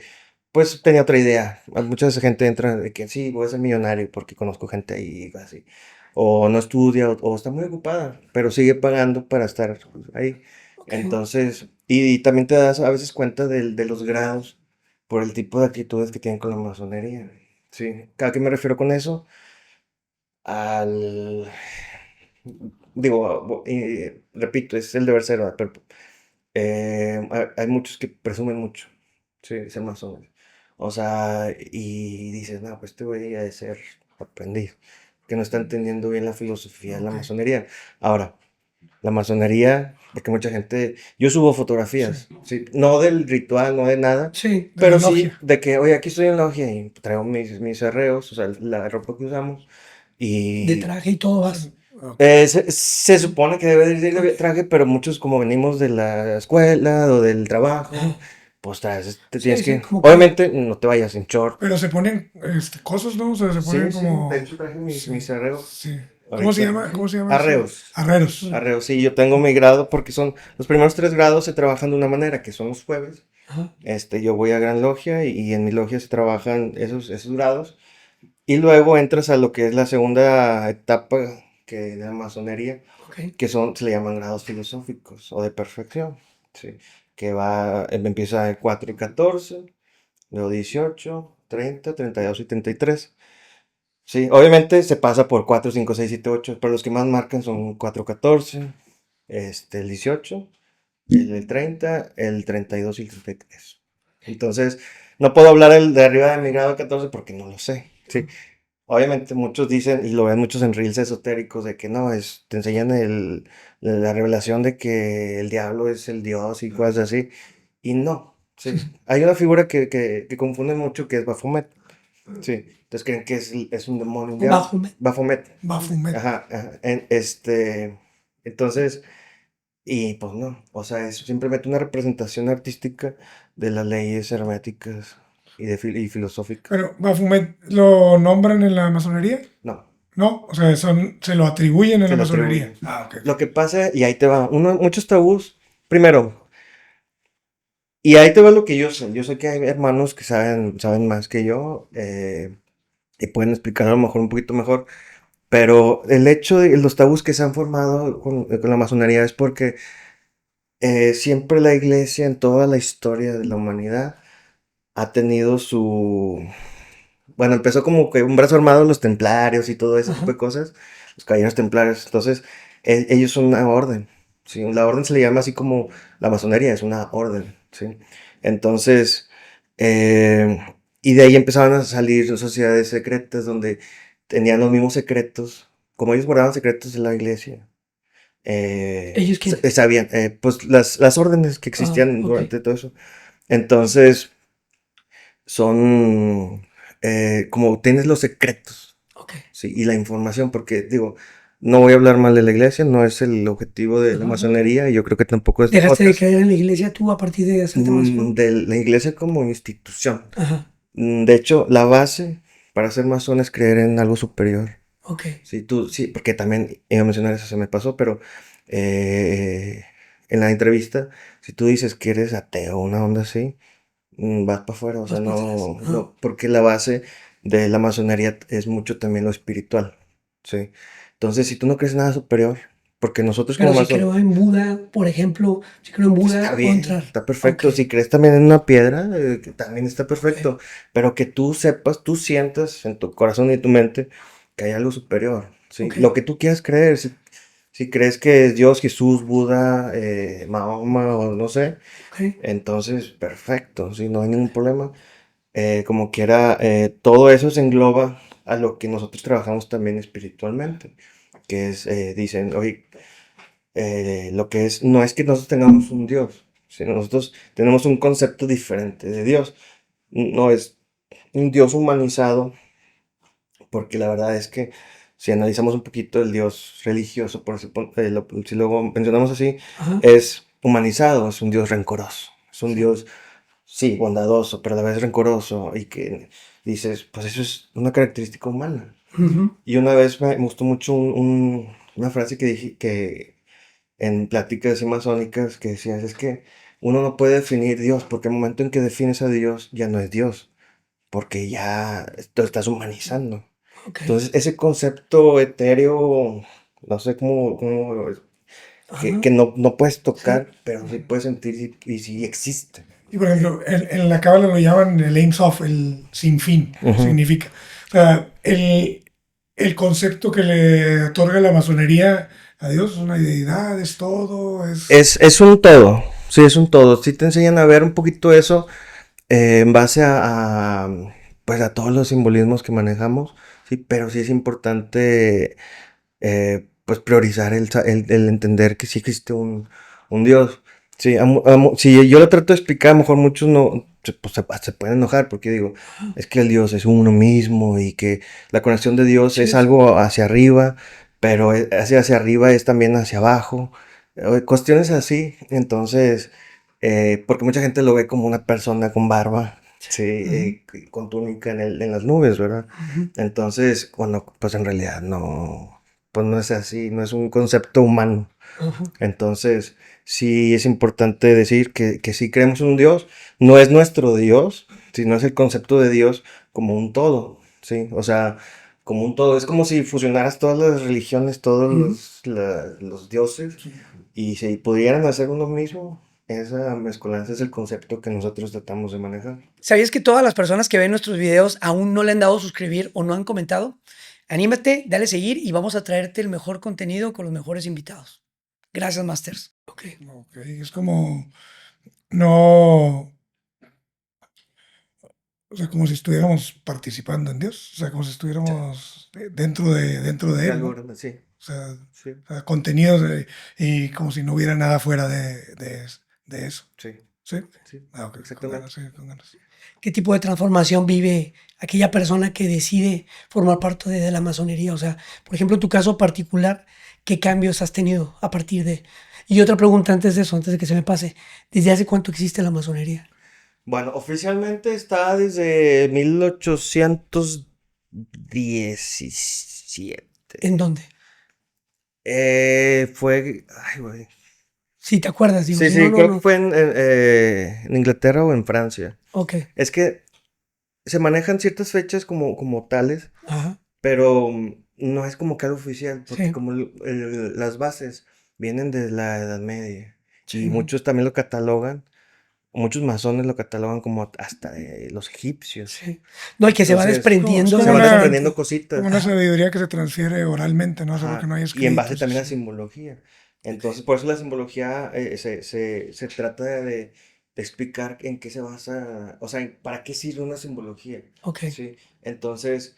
pues tenía otra idea. Mucha gente entra de que sí, voy a ser millonario porque conozco gente ahí, así. O no estudia, o está muy ocupada, pero sigue pagando para estar ahí. Ok. Entonces, y también te das a veces cuenta de los grados por el tipo de actitudes que tienen con la masonería. Sí, ¿a qué me refiero con eso? Al, digo, repito, es el deber ser, ¿verdad? Pero hay muchos que presumen mucho, sí, ser masones. O sea, y dices, no, pues este güey ha de ser aprendiz, que no está entendiendo bien la filosofía de la Ok. masonería. Ahora, la masonería, porque mucha gente, yo subo Sí. fotografías, sí, no del ritual, no de nada, Sí, De la pero sí logia. de que, oye, aquí estoy en la logia y traigo mis arreos, o sea, la ropa que usamos, de y traje y todo vas. Sí. Ok. se supone que debe de ir de traje, pero muchos como venimos de la escuela o del trabajo, Ajá. pues te Sí, tienes sí, que, como que. obviamente no te vayas en short. Pero se ponen cosas, ¿no? O sea, se ponen Sí, sí, de como. hecho traje Sí, mis arreos sí. ¿Cómo se ahorita. llama? ¿Cómo se llama eso? Arreos. Arreros. Arreos, sí, yo tengo mi grado porque son los primeros 3 grados se trabajan de una manera, que son los jueves. Ajá. Yo voy a Gran Logia y en mi logia se trabajan esos grados. Y luego entras a lo que es la segunda etapa de la masonería, Ok. que se le llaman grados filosóficos o de perfección, ¿sí? Que empieza en 4 y 14, luego 18, 30, 32 y 33. Sí, obviamente se pasa por 4, 5, 6, 7, 8, pero los que más marcan son 4, 14, el 18, el 30, el 32 y el 33. Entonces, no puedo hablar de arriba de mi grado 14 porque no lo sé, ¿sí? Obviamente muchos dicen, y lo ven muchos en reels esotéricos, de que no, te enseñan la revelación de que el diablo es el dios y cosas así. Y no, sí. Hay una figura que confunden mucho que es Baphomet. Sí. Entonces creen que es un demonio, un diablo. Bajo. Baphomet. Bafumet. Ajá, ajá. Entonces, y pues no. O sea, es simplemente una representación artística de las leyes herméticas y filosóficas. Pero Bafumet lo nombran en la masonería. No. No, o sea, se lo atribuyen en Se la lo masonería. atribuyen. Ah, ok. Lo que pasa, y ahí te va, muchos tabús. Primero, y ahí te va lo que yo sé. Yo sé que hay hermanos que saben más que yo y pueden explicar a lo mejor un poquito mejor. Pero el hecho de los tabús que se han formado con la masonería es porque siempre la iglesia en toda la historia de la humanidad ha tenido su... Bueno, empezó como que un brazo armado los templarios y todo ese tipo Ajá. de cosas, los caballeros templarios. Entonces, ellos son una orden, ¿sí? La orden se le llama así como la masonería, es una orden, ¿sí? Entonces, eh, y de ahí empezaban a salir sociedades secretas donde tenían los mismos secretos, como ellos guardaban secretos de la iglesia. ¿Ellos quiénes? Sabían, pues las órdenes que Ah, existían ok. durante todo eso. Entonces, son como tienes los secretos, Ok. ¿sí? Y la información, porque digo, no voy a hablar mal de la iglesia, no es el objetivo de la Ajá. masonería, y yo creo que tampoco es Dejaste de podcast, creer en la iglesia tú a partir de hacerte masón. de la iglesia como institución. Ajá. De hecho, la base para ser masón es creer en algo superior. Ok. Sí, sí, porque también iba a mencionar eso, se me pasó, pero eh, en la entrevista, si tú dices que eres ateo, una onda así, vas para afuera, o sea, Vas para atrás. no, Ajá. no, porque la base de la masonería es mucho también lo espiritual, ¿sí? Entonces, si tú no crees en nada superior, porque nosotros como Pero si masones, creo en Buda, por ejemplo, si creo en está Buda, puedo bien, entrar. está Ok. perfecto, si crees también en una piedra, que también está Ok. perfecto, pero que tú sepas, tú sientas en tu corazón y tu mente que hay algo superior, ¿sí? Ok. Lo que tú quieras creer, si crees que es Dios, Jesús, Buda, Mahoma o no sé, Ok. entonces perfecto, ¿sí? No hay ningún problema. Como quiera, todo eso se engloba a lo que nosotros trabajamos también espiritualmente, que es, dicen, oye, lo que es, no es que nosotros tengamos un Dios, sino nosotros tenemos un concepto diferente de Dios. No es un Dios humanizado, porque la verdad es que si analizamos un poquito el Dios religioso, si lo mencionamos así, Ajá. es humanizado, es un Dios rencoroso, es un Sí. Dios sí, bondadoso, pero a la vez rencoroso, y que dices, pues eso es una característica humana. Ujú. Y una vez me gustó mucho una frase que dije que en pláticas así masónicas que decías, es que uno no puede definir Dios, porque el momento en que defines a Dios ya no es Dios, porque ya lo estás humanizando. Ok. Entonces, ese concepto etéreo, no sé Ajá. que no puedes Sí. tocar, pero sí puedes sentir y sí existe. Y por ejemplo, en la cábala lo llaman el Ein Sof, el sin fin, Ujú. significa. O sea, el concepto que le otorga la masonería a Dios es una deidad, es todo, es... Es un todo, sí, es un todo. Sí te enseñan a ver un poquito eso en base pues a todos los simbolismos que manejamos, sí, pero sí es importante pues priorizar el entender que sí existe un Dios. Sí, si yo lo trato de explicar, a lo mejor muchos no, pues, se pueden enojar porque digo, es que el Dios es uno mismo y que la conexión de Dios Sí, es sí. algo hacia arriba, pero hacia arriba es también hacia abajo. Cuestiones así, entonces, porque mucha gente lo ve como una persona con barba, sí, Ujú. con túnica en las nubes, ¿verdad? Ujú. Entonces, cuando, pues en realidad no, pues no es así, no es un concepto humano. Ajá. Entonces, sí es importante decir que sí creemos en un Dios, no es nuestro Dios, sino es el concepto de Dios como un todo, ¿sí? O sea, como un todo. Es como si fusionaras todas las religiones, todos Ujú. los dioses, y si pudieran hacer uno mismo, esa mezcolanza es el concepto que nosotros tratamos de manejar. ¿Sabías que todas las personas que ven nuestros videos aún no le han dado suscribir o no han comentado? Anímate, dale seguir y vamos a traerte el mejor contenido con los mejores invitados. Gracias, Masters. Ok. Ok, es como no, o sea, como si estuviéramos participando en Dios, o sea, como si Sí. estuviéramos dentro de De Él, ¿no? algo O grande, sí, sea, sí, contenidos y como si no hubiera nada fuera de eso. sí, ¿Sí? sí, Ah, ok, con ganas, exactamente. sí, con ganas. ¿Qué tipo de transformación vive aquella persona que decide formar parte de la masonería? O sea, por ejemplo, en tu caso particular, ¿qué cambios has tenido a partir de? Y otra pregunta antes de eso, antes de que se me pase. ¿Desde hace cuánto existe la masonería? Bueno, oficialmente está desde 1817. ¿En dónde? Ay, güey. Si te acuerdas, digo, Sí, si no, sí, no, creo que no. fue en Inglaterra o en Francia. Ok. Es que se manejan ciertas fechas como tales, Ajá. pero no es como que algo oficial, porque Sí, como las bases vienen de la Edad Media y sí. muchos también lo catalogan, muchos masones lo catalogan como hasta de los egipcios. Sí. No, y que se va Entonces, Es desprendiendo se de como van del desprendiendo tiempo. como cositas. una sabiduría que se transfiere oralmente, ¿no? O sea, porque Ajá, no hay y en base escritos. también a Así. simbología. Entonces, por eso la simbología se trata de explicar en qué se basa, o sea, para qué sirve una simbología, Ok, ¿sí? Entonces,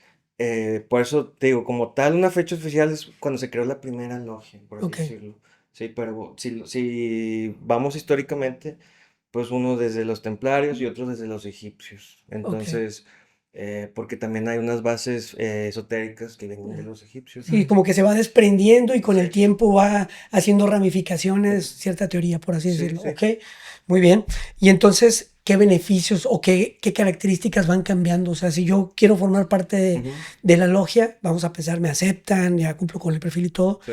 por eso te digo, como tal, una fecha oficial es cuando se creó la primera logia, por así ok, decirlo, ¿sí? Pero si vamos históricamente, pues uno desde los templarios y otros desde los egipcios. ok. Entonces, porque también hay unas bases esotéricas que vienen de los egipcios Sí, también. como que se va desprendiendo y con Sí, el tiempo va haciendo ramificaciones, cierta teoría, por así sí, decirlo. sí. Ok, muy bien. Y entonces, ¿qué beneficios o qué características van cambiando? O sea, si yo quiero formar parte Ujú, de la logia, vamos a pensar, me aceptan, ya cumplo con el perfil y todo. sí.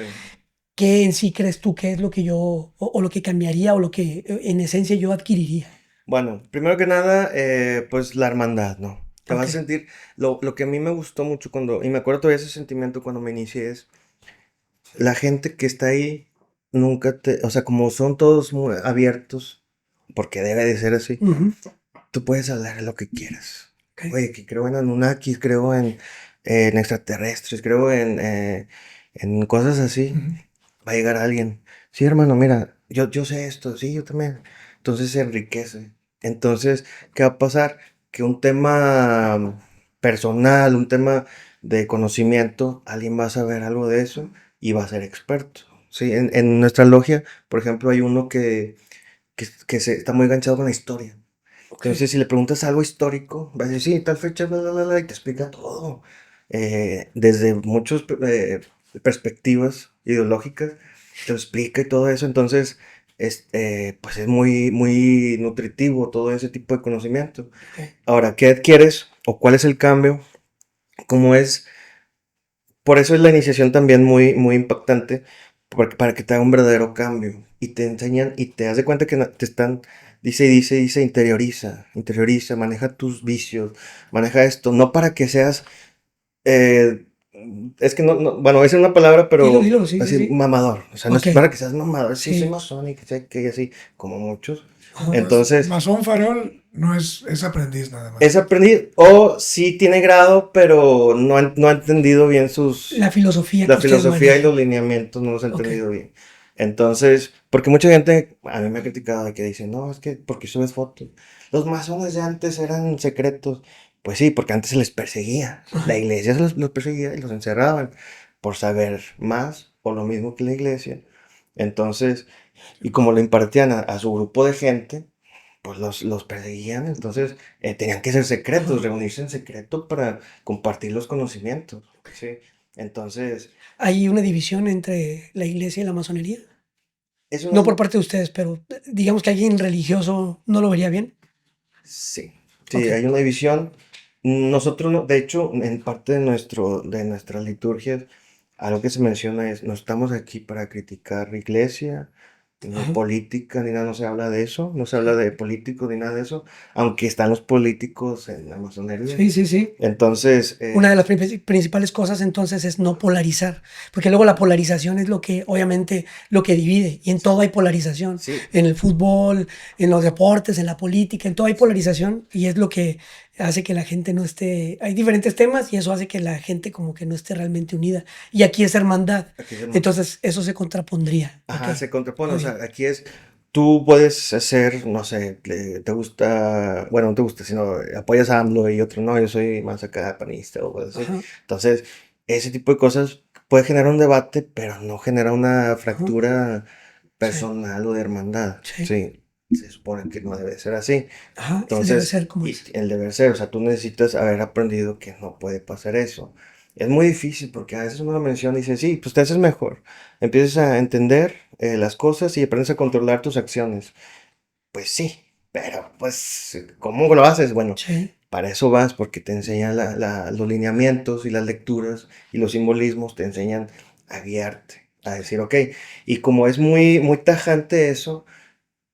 ¿Qué en sí crees tú que es lo que yo, o lo que cambiaría, o lo que en esencia yo adquiriría? Bueno, primero que nada, pues la hermandad, ¿no? Te Ok. vas a sentir, lo que a mí me gustó mucho cuando, y me acuerdo todavía ese sentimiento cuando me inicié es, la gente que está ahí, nunca o sea, como son todos muy abiertos, porque debe de ser así, Ujú. tú puedes hablar de lo que quieras. Ok. Oye, que creo en Anunnakis, creo en extraterrestres, creo en cosas así. Ujú. Va a llegar alguien. Sí, hermano, mira, yo sé esto, sí, yo también. Entonces se enriquece. Entonces, ¿qué va a pasar? Que un tema personal, un tema de conocimiento, alguien va a saber algo de eso y va a ser experto. Sí, en nuestra logia, por ejemplo, hay uno que está muy enganchado con la historia. Ok. Entonces, si le preguntas algo histórico, va a decir, sí, tal fecha, bla, bla, bla, bla, y te explica todo. Desde muchas perspectivas ideológicas, te lo explica y todo eso. Entonces, pues es muy, muy nutritivo todo ese tipo de conocimiento. Ok. Ahora, ¿qué adquieres o cuál es el cambio? ¿Cómo es? Por eso es la iniciación también muy, muy impactante, porque para que te haga un verdadero cambio. Y te enseñan y te das de cuenta que te están, dice, interioriza, maneja tus vicios, maneja esto, no para que seas, eh, es que bueno, voy a decir una palabra, Dilo, pero dilo, sí, sí, así, sí. mamador. O sea, no Ok. es para que seas mamador, sí, soy Sí. masón y que sé que así, como muchos. Ajá. Entonces, Masón farol no es aprendiz nada más. es aprendí, o sí tiene grado, pero no ha entendido bien La filosofía la que ustedes filosofía y manejan. los lineamientos no los ha Ok. entendido bien. Entonces, porque mucha gente a mí me ha criticado de que dice, no, es que porque subes fotos. Los masones de antes eran secretos. Pues sí, porque antes se les perseguía. La Ajá. iglesia los perseguía y los encerraban por saber más o lo mismo que la iglesia. Entonces, y como lo impartían a su grupo de gente, pues los perseguían. Entonces, tenían que ser secretos, Ajá. reunirse en secreto para compartir los conocimientos. ¿Sí? Entonces, ¿Hay una división entre la iglesia y la masonería? eso No no por es... parte de ustedes, pero digamos que alguien religioso no lo vería bien. Sí, Ok. sí, hay una división. Nosotros, de hecho, en parte de nuestras liturgias, algo que se menciona es, no estamos aquí para criticar iglesia, ni Ajá. política, ni nada, no se habla de eso, no se habla de políticos ni nada de eso, aunque están los políticos en la masonería. Sí, sí, sí. Entonces, Una de las principales cosas entonces es no polarizar, porque luego la polarización es lo que, obviamente, lo que divide, y en todo hay polarización, sí, en el fútbol, en los deportes, en la política, en todo hay polarización, y es lo que hace que la gente no esté, hay diferentes temas, y eso hace que la gente como que no esté realmente unida, y aquí es hermandad, aquí se entonces eso se contrapondría, ok, Ajá, se contrapone, muy o sea, bien, aquí es, tú puedes hacer, no sé, te gusta, bueno, no te gusta, sino apoyas a AMLO y otro no, yo soy más acá panista o cosas así. ajá, Entonces, ese tipo de cosas puede generar un debate, pero no genera una ajá, fractura sí, personal o de hermandad, sí, sí, se supone que no debe ser así. ajá, él debe Entonces, ser como y es, el deber ser, o sea, tú necesitas haber aprendido que no puede pasar eso. Es muy difícil porque a veces uno lo menciona y dice, sí, pues te haces mejor. Empiezas a entender las cosas y aprendes a controlar tus acciones. Pues sí, pero pues, ¿cómo lo haces? Bueno, sí, para eso vas, porque te enseñan los lineamientos y las lecturas y los simbolismos, te enseñan a guiarte, a decir, ok. Y como es muy, muy tajante eso,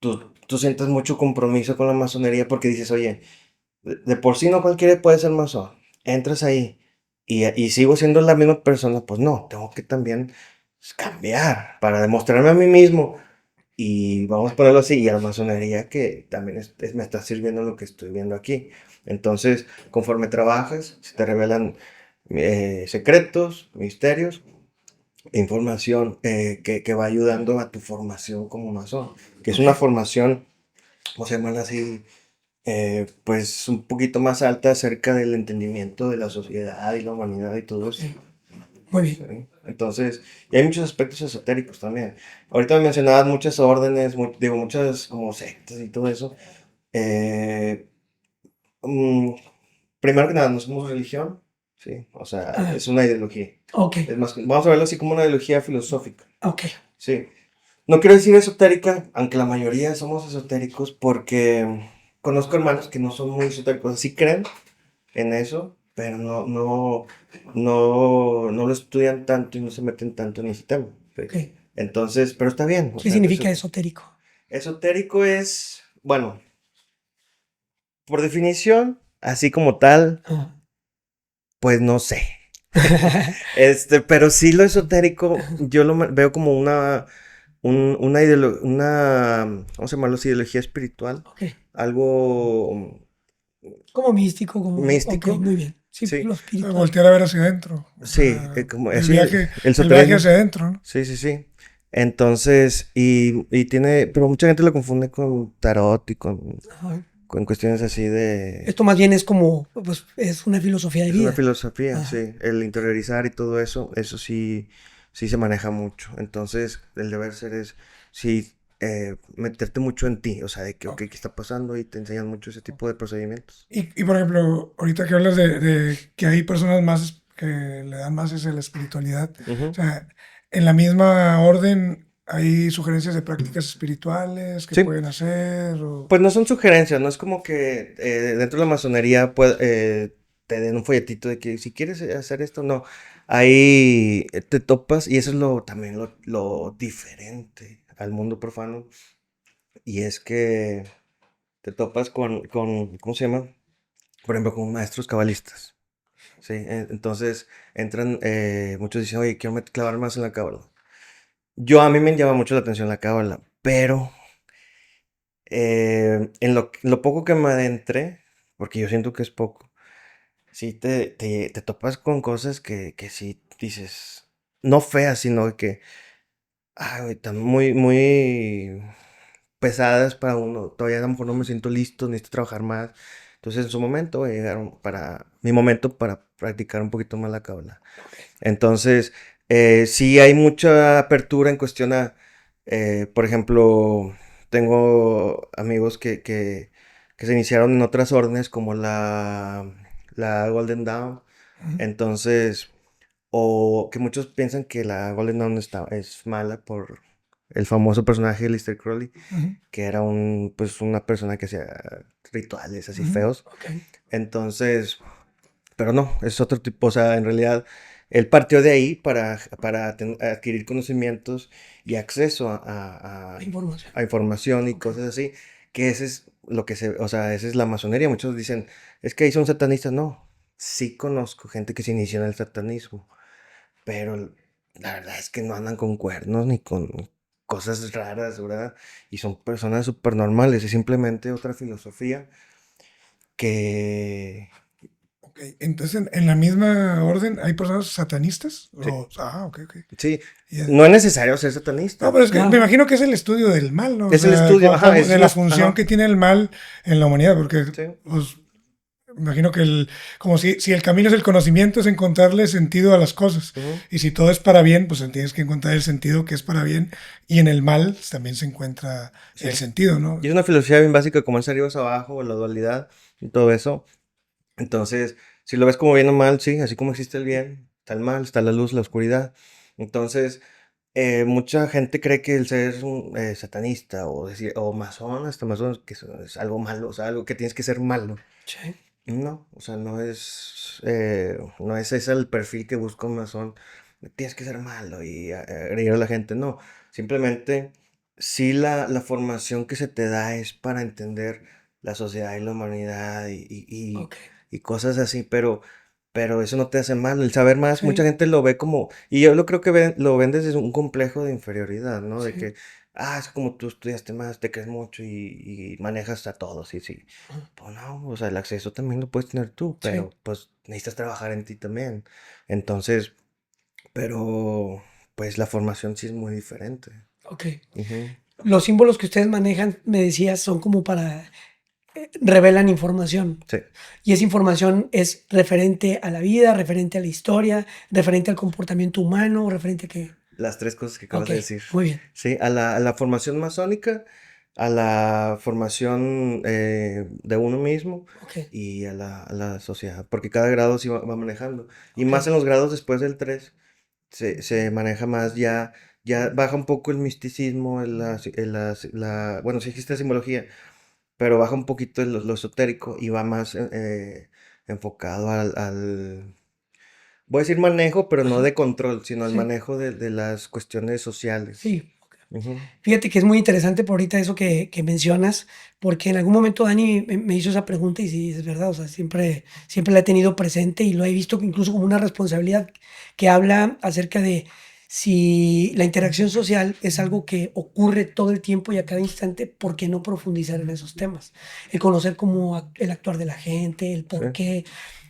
tú sientes mucho compromiso con la masonería porque dices, oye, de por sí no cualquiera puede ser masón. Entras ahí y sigo siendo la misma persona, pues no, tengo que también cambiar para demostrarme a mí mismo. Y vamos a ponerlo así, y a la masonería que también me está sirviendo lo que estoy viendo aquí. Entonces, conforme trabajas, se te revelan secretos, misterios, información que va ayudando a tu formación como masón, que es ok, una formación, vamos a llamarla así, pues un poquito más alta acerca del entendimiento de la sociedad y la humanidad y todo ok, eso. muy ¿Sí? bien, Entonces, y hay muchos aspectos esotéricos también. Ahorita me mencionabas muchas órdenes, digo, muchas como sectas y todo eso. Eh, mm, Primero que nada, no somos religión, ¿sí? O sea, ah, es una ideología. ok, Es más, vamos a verlo así como una ideología filosófica, ok, ¿sí? No quiero decir esotérica, aunque la mayoría somos esotéricos, porque conozco hermanos que no son muy esotéricos, sí creen en eso, pero no lo estudian tanto y no se meten tanto en ese tema. ¿Sí? ok. Entonces, pero está bien, o ¿Qué sea, significa esotérico? esotérico es, bueno, por definición, así como tal, Ah. pues no sé. Pero sí lo esotérico, yo veo como ¿cómo se llama? Ideología espiritual, Ok, algo como místico, como, ok, místico, muy bien. Sí, sí, lo O sea, espiritual. voltear a ver hacia adentro. O sí, sea, como el así, viaje, el el viaje esoterismo. hacia adentro, ¿no? Sí, sí, sí. Entonces, y tiene, pero mucha gente lo confunde con tarot y Ajá. con cuestiones así de... Esto más bien es como, pues, es una filosofía de Es una vida. filosofía, Ajá. sí. El interiorizar y todo eso, eso sí, sí se maneja mucho. Entonces, el deber ser es, sí, meterte mucho en ti, o sea, de que, ok, Ok. ¿qué está pasando? Y te enseñan mucho ese tipo de procedimientos. Y por ejemplo, ahorita que hablas de que hay personas más que le dan más esa la espiritualidad, o Ujú. sea, en la misma orden ¿Hay sugerencias de prácticas espirituales que Sí. pueden hacer? O... Pues no son sugerencias, no es como que dentro de la masonería te den un folletito de que si quieres hacer esto, no. Ahí te topas, y eso es también lo diferente al mundo profano, y es que te topas ¿cómo se llama? Por ejemplo, con maestros cabalistas. Sí, entonces entran, muchos dicen, oye, quiero clavar más en la cábala. A mí me llama mucho la atención la cábala, pero en lo poco que me adentré, porque yo siento que es poco, sí te topas con cosas que sí dices, no feas, sino que, ay, están muy, muy pesadas para uno. Todavía a lo mejor no me siento listo, necesito trabajar más. Entonces en su momento voy a llegar para mi momento para practicar un poquito más la cábala. Entonces, sí hay mucha apertura en cuestión por ejemplo, tengo amigos que se iniciaron en otras órdenes como la Golden Dawn. Ujú, Entonces, o que muchos piensan que la Golden Dawn es mala por el famoso personaje de Lister Crowley, ujú, que era pues una persona que hacía rituales así ujú. feos. Ok. Entonces, pero no, es otro tipo, o sea, en realidad él partió de ahí para adquirir conocimientos y acceso La información. a información y Ok. cosas así, que ese es lo que o sea, esa es la masonería. Muchos dicen, es que ahí son satanistas. No, sí conozco gente que se inició en el satanismo, pero la verdad es que no andan con cuernos ni con cosas raras, ¿verdad? Y son personas súper normales, es simplemente otra filosofía que... Ok, entonces en la misma orden hay personas satanistas. Sí. Ok, ok. Sí, Ya. no es necesario ser No, satanista. pero es que me Claro. imagino que es el estudio del mal, ¿no? O Es el sea, estudio, ajá, es de la los, función ajá, que tiene el mal en la humanidad, porque sí, pues, me imagino que como si el camino es el conocimiento, es encontrarle sentido a las cosas. ujú, Y si todo es para bien, pues tienes que encontrar el sentido que es para bien. Y en el mal pues, también se encuentra sí. el sentido, ¿no? Y es una filosofía bien básica como es arriba es abajo, la dualidad y todo eso. Entonces, si lo ves como bien o mal, sí, así como existe el bien, está el mal, está la luz, la oscuridad. Entonces, mucha gente cree que el ser un satanista o masón, hasta masón, que es algo malo, o sea, algo que tienes que ser malo. Sí. No, o sea, no es ese el perfil que busca un masón. Tienes que ser malo y agredir a la gente. No, simplemente sí la formación que se te da es para entender la sociedad y la humanidad Ok. y cosas así, pero eso no te hace malo. El saber más, mucha Sí. gente lo ve como, y yo lo creo que lo ven desde un complejo de inferioridad, ¿no? De Sí. que, es como tú estudiaste más, te crees mucho y manejas a todos, sí, sí. Ajá. Pues no, o sea, el acceso también lo puedes tener tú, Sí. pero pues necesitas trabajar en ti también. Entonces, pero pues la formación sí es muy diferente. Ok. Ujú, Los símbolos que ustedes manejan, me decías, son como para revelan información. sí, Y esa información es referente a la vida, referente a la historia, referente al comportamiento humano, referente a qué. las tres cosas que acabas Ok, de decir. muy bien. Sí, a la formación masónica, a la formación de uno mismo Ok, y a la sociedad, porque cada grado sí va manejando. Y ok. más en los grados después del 3 se maneja más ya baja un poco el misticismo, bueno, sí existe simbología, pero baja un poquito lo esotérico y va más enfocado voy a decir manejo, pero no Ajá, de control, sino al sí, manejo de las cuestiones sociales. sí. Ok. Ujú, Fíjate que es muy interesante por ahorita eso que mencionas, porque en algún momento Dani me hizo esa pregunta y sí, es verdad, o sea, siempre la he tenido presente y lo he visto incluso como una responsabilidad que habla acerca de si la interacción social es algo que ocurre todo el tiempo y a cada instante, ¿por qué no profundizar en esos temas? El conocer cómo el actuar de la gente, el sí, por qué,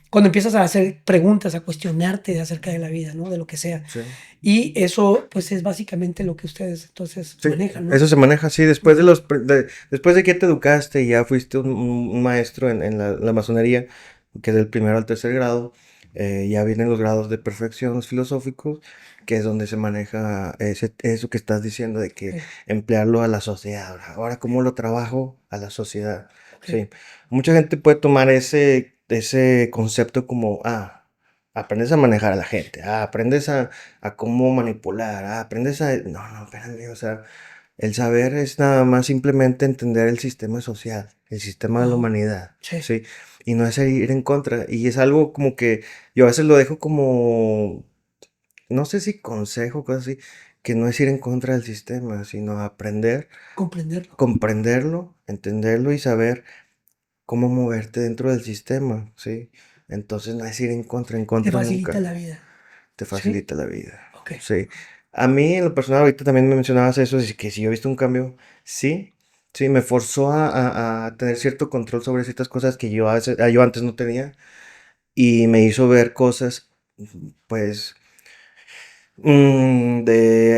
cuando empiezas a hacer preguntas, a cuestionarte acerca de la vida, ¿no? De lo que sea. sí. Y eso, pues, es básicamente lo que ustedes entonces Sí, manejan, ¿no? eso se maneja así. Después de Ujú. después de que te educaste y ya fuiste un maestro en la masonería, que es del primero al tercer grado, ya vienen los grados de perfección filosóficos, que es donde se maneja eso que estás diciendo de que Ok, emplearlo a la sociedad. Ahora, ¿cómo lo trabajo a la sociedad? ok, Sí. Mucha gente puede tomar ese concepto como, aprendes a manejar a la gente, aprendes a cómo manipular, aprendes a... No, espérame, o sea, el saber es nada más simplemente entender el sistema social, el sistema de la humanidad, Sí. ¿sí? Y no es ir en contra, y es algo como que yo a veces lo dejo como, no sé si consejo, cosas así, que no es ir en contra del sistema, sino aprender, Comprenderlo. comprenderlo, entenderlo y saber cómo moverte dentro del sistema, ¿sí? Entonces no es ir en Te contra facilita nunca. la vida. Te ¿Sí? facilita la vida. Ok. Sí. A mí, en lo personal, ahorita también me mencionabas eso, es que si yo he visto un cambio, sí, sí, me forzó a tener cierto control sobre ciertas cosas que yo antes no tenía y me hizo ver cosas, pues,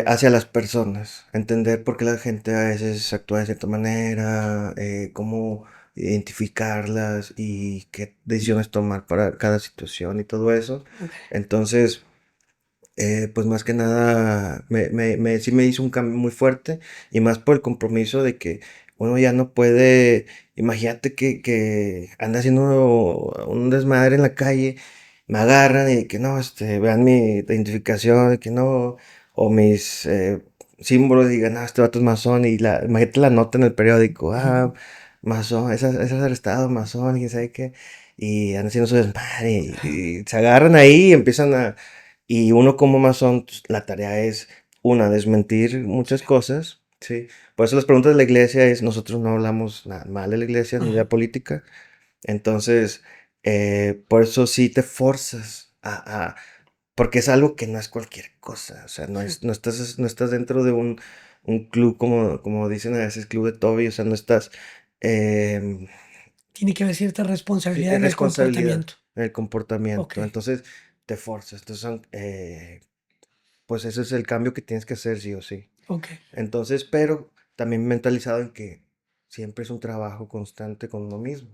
hacia las personas, entender por qué la gente a veces actúa de cierta manera, cómo identificarlas y qué decisiones tomar para cada situación y todo eso. Ok. Entonces, pues más que nada, sí me hizo un cambio muy fuerte y más por el compromiso de que uno ya no puede, imagínate que anda haciendo un desmadre en la calle, me agarran y que no, vean mi identificación, de que no, o mis símbolos y digan, no, este vato es masón y imagínate la nota en el periódico, masón, es arrestado, masón, y quién sabe qué, y andan haciendo su desmadre y se agarran ahí y empiezan y uno como masón, pues, la tarea es, una, desmentir muchas cosas, ¿sí? Por eso las preguntas de la iglesia es, nosotros no hablamos nada mal de la iglesia ni de la política. Entonces, por eso sí te forzas porque es algo que no es cualquier cosa. O sea, no estás dentro de un club como dicen a veces, club de Toby. O sea, no estás... em, Tiene que haber cierta sí, responsabilidad es en el responsabilidad comportamiento. en el Ok. comportamiento. Entonces, te forzas. Entonces, pues ese es el cambio que tienes que hacer sí o sí. Ok. Entonces, pero también mentalizado en que siempre es un trabajo constante con uno mismo.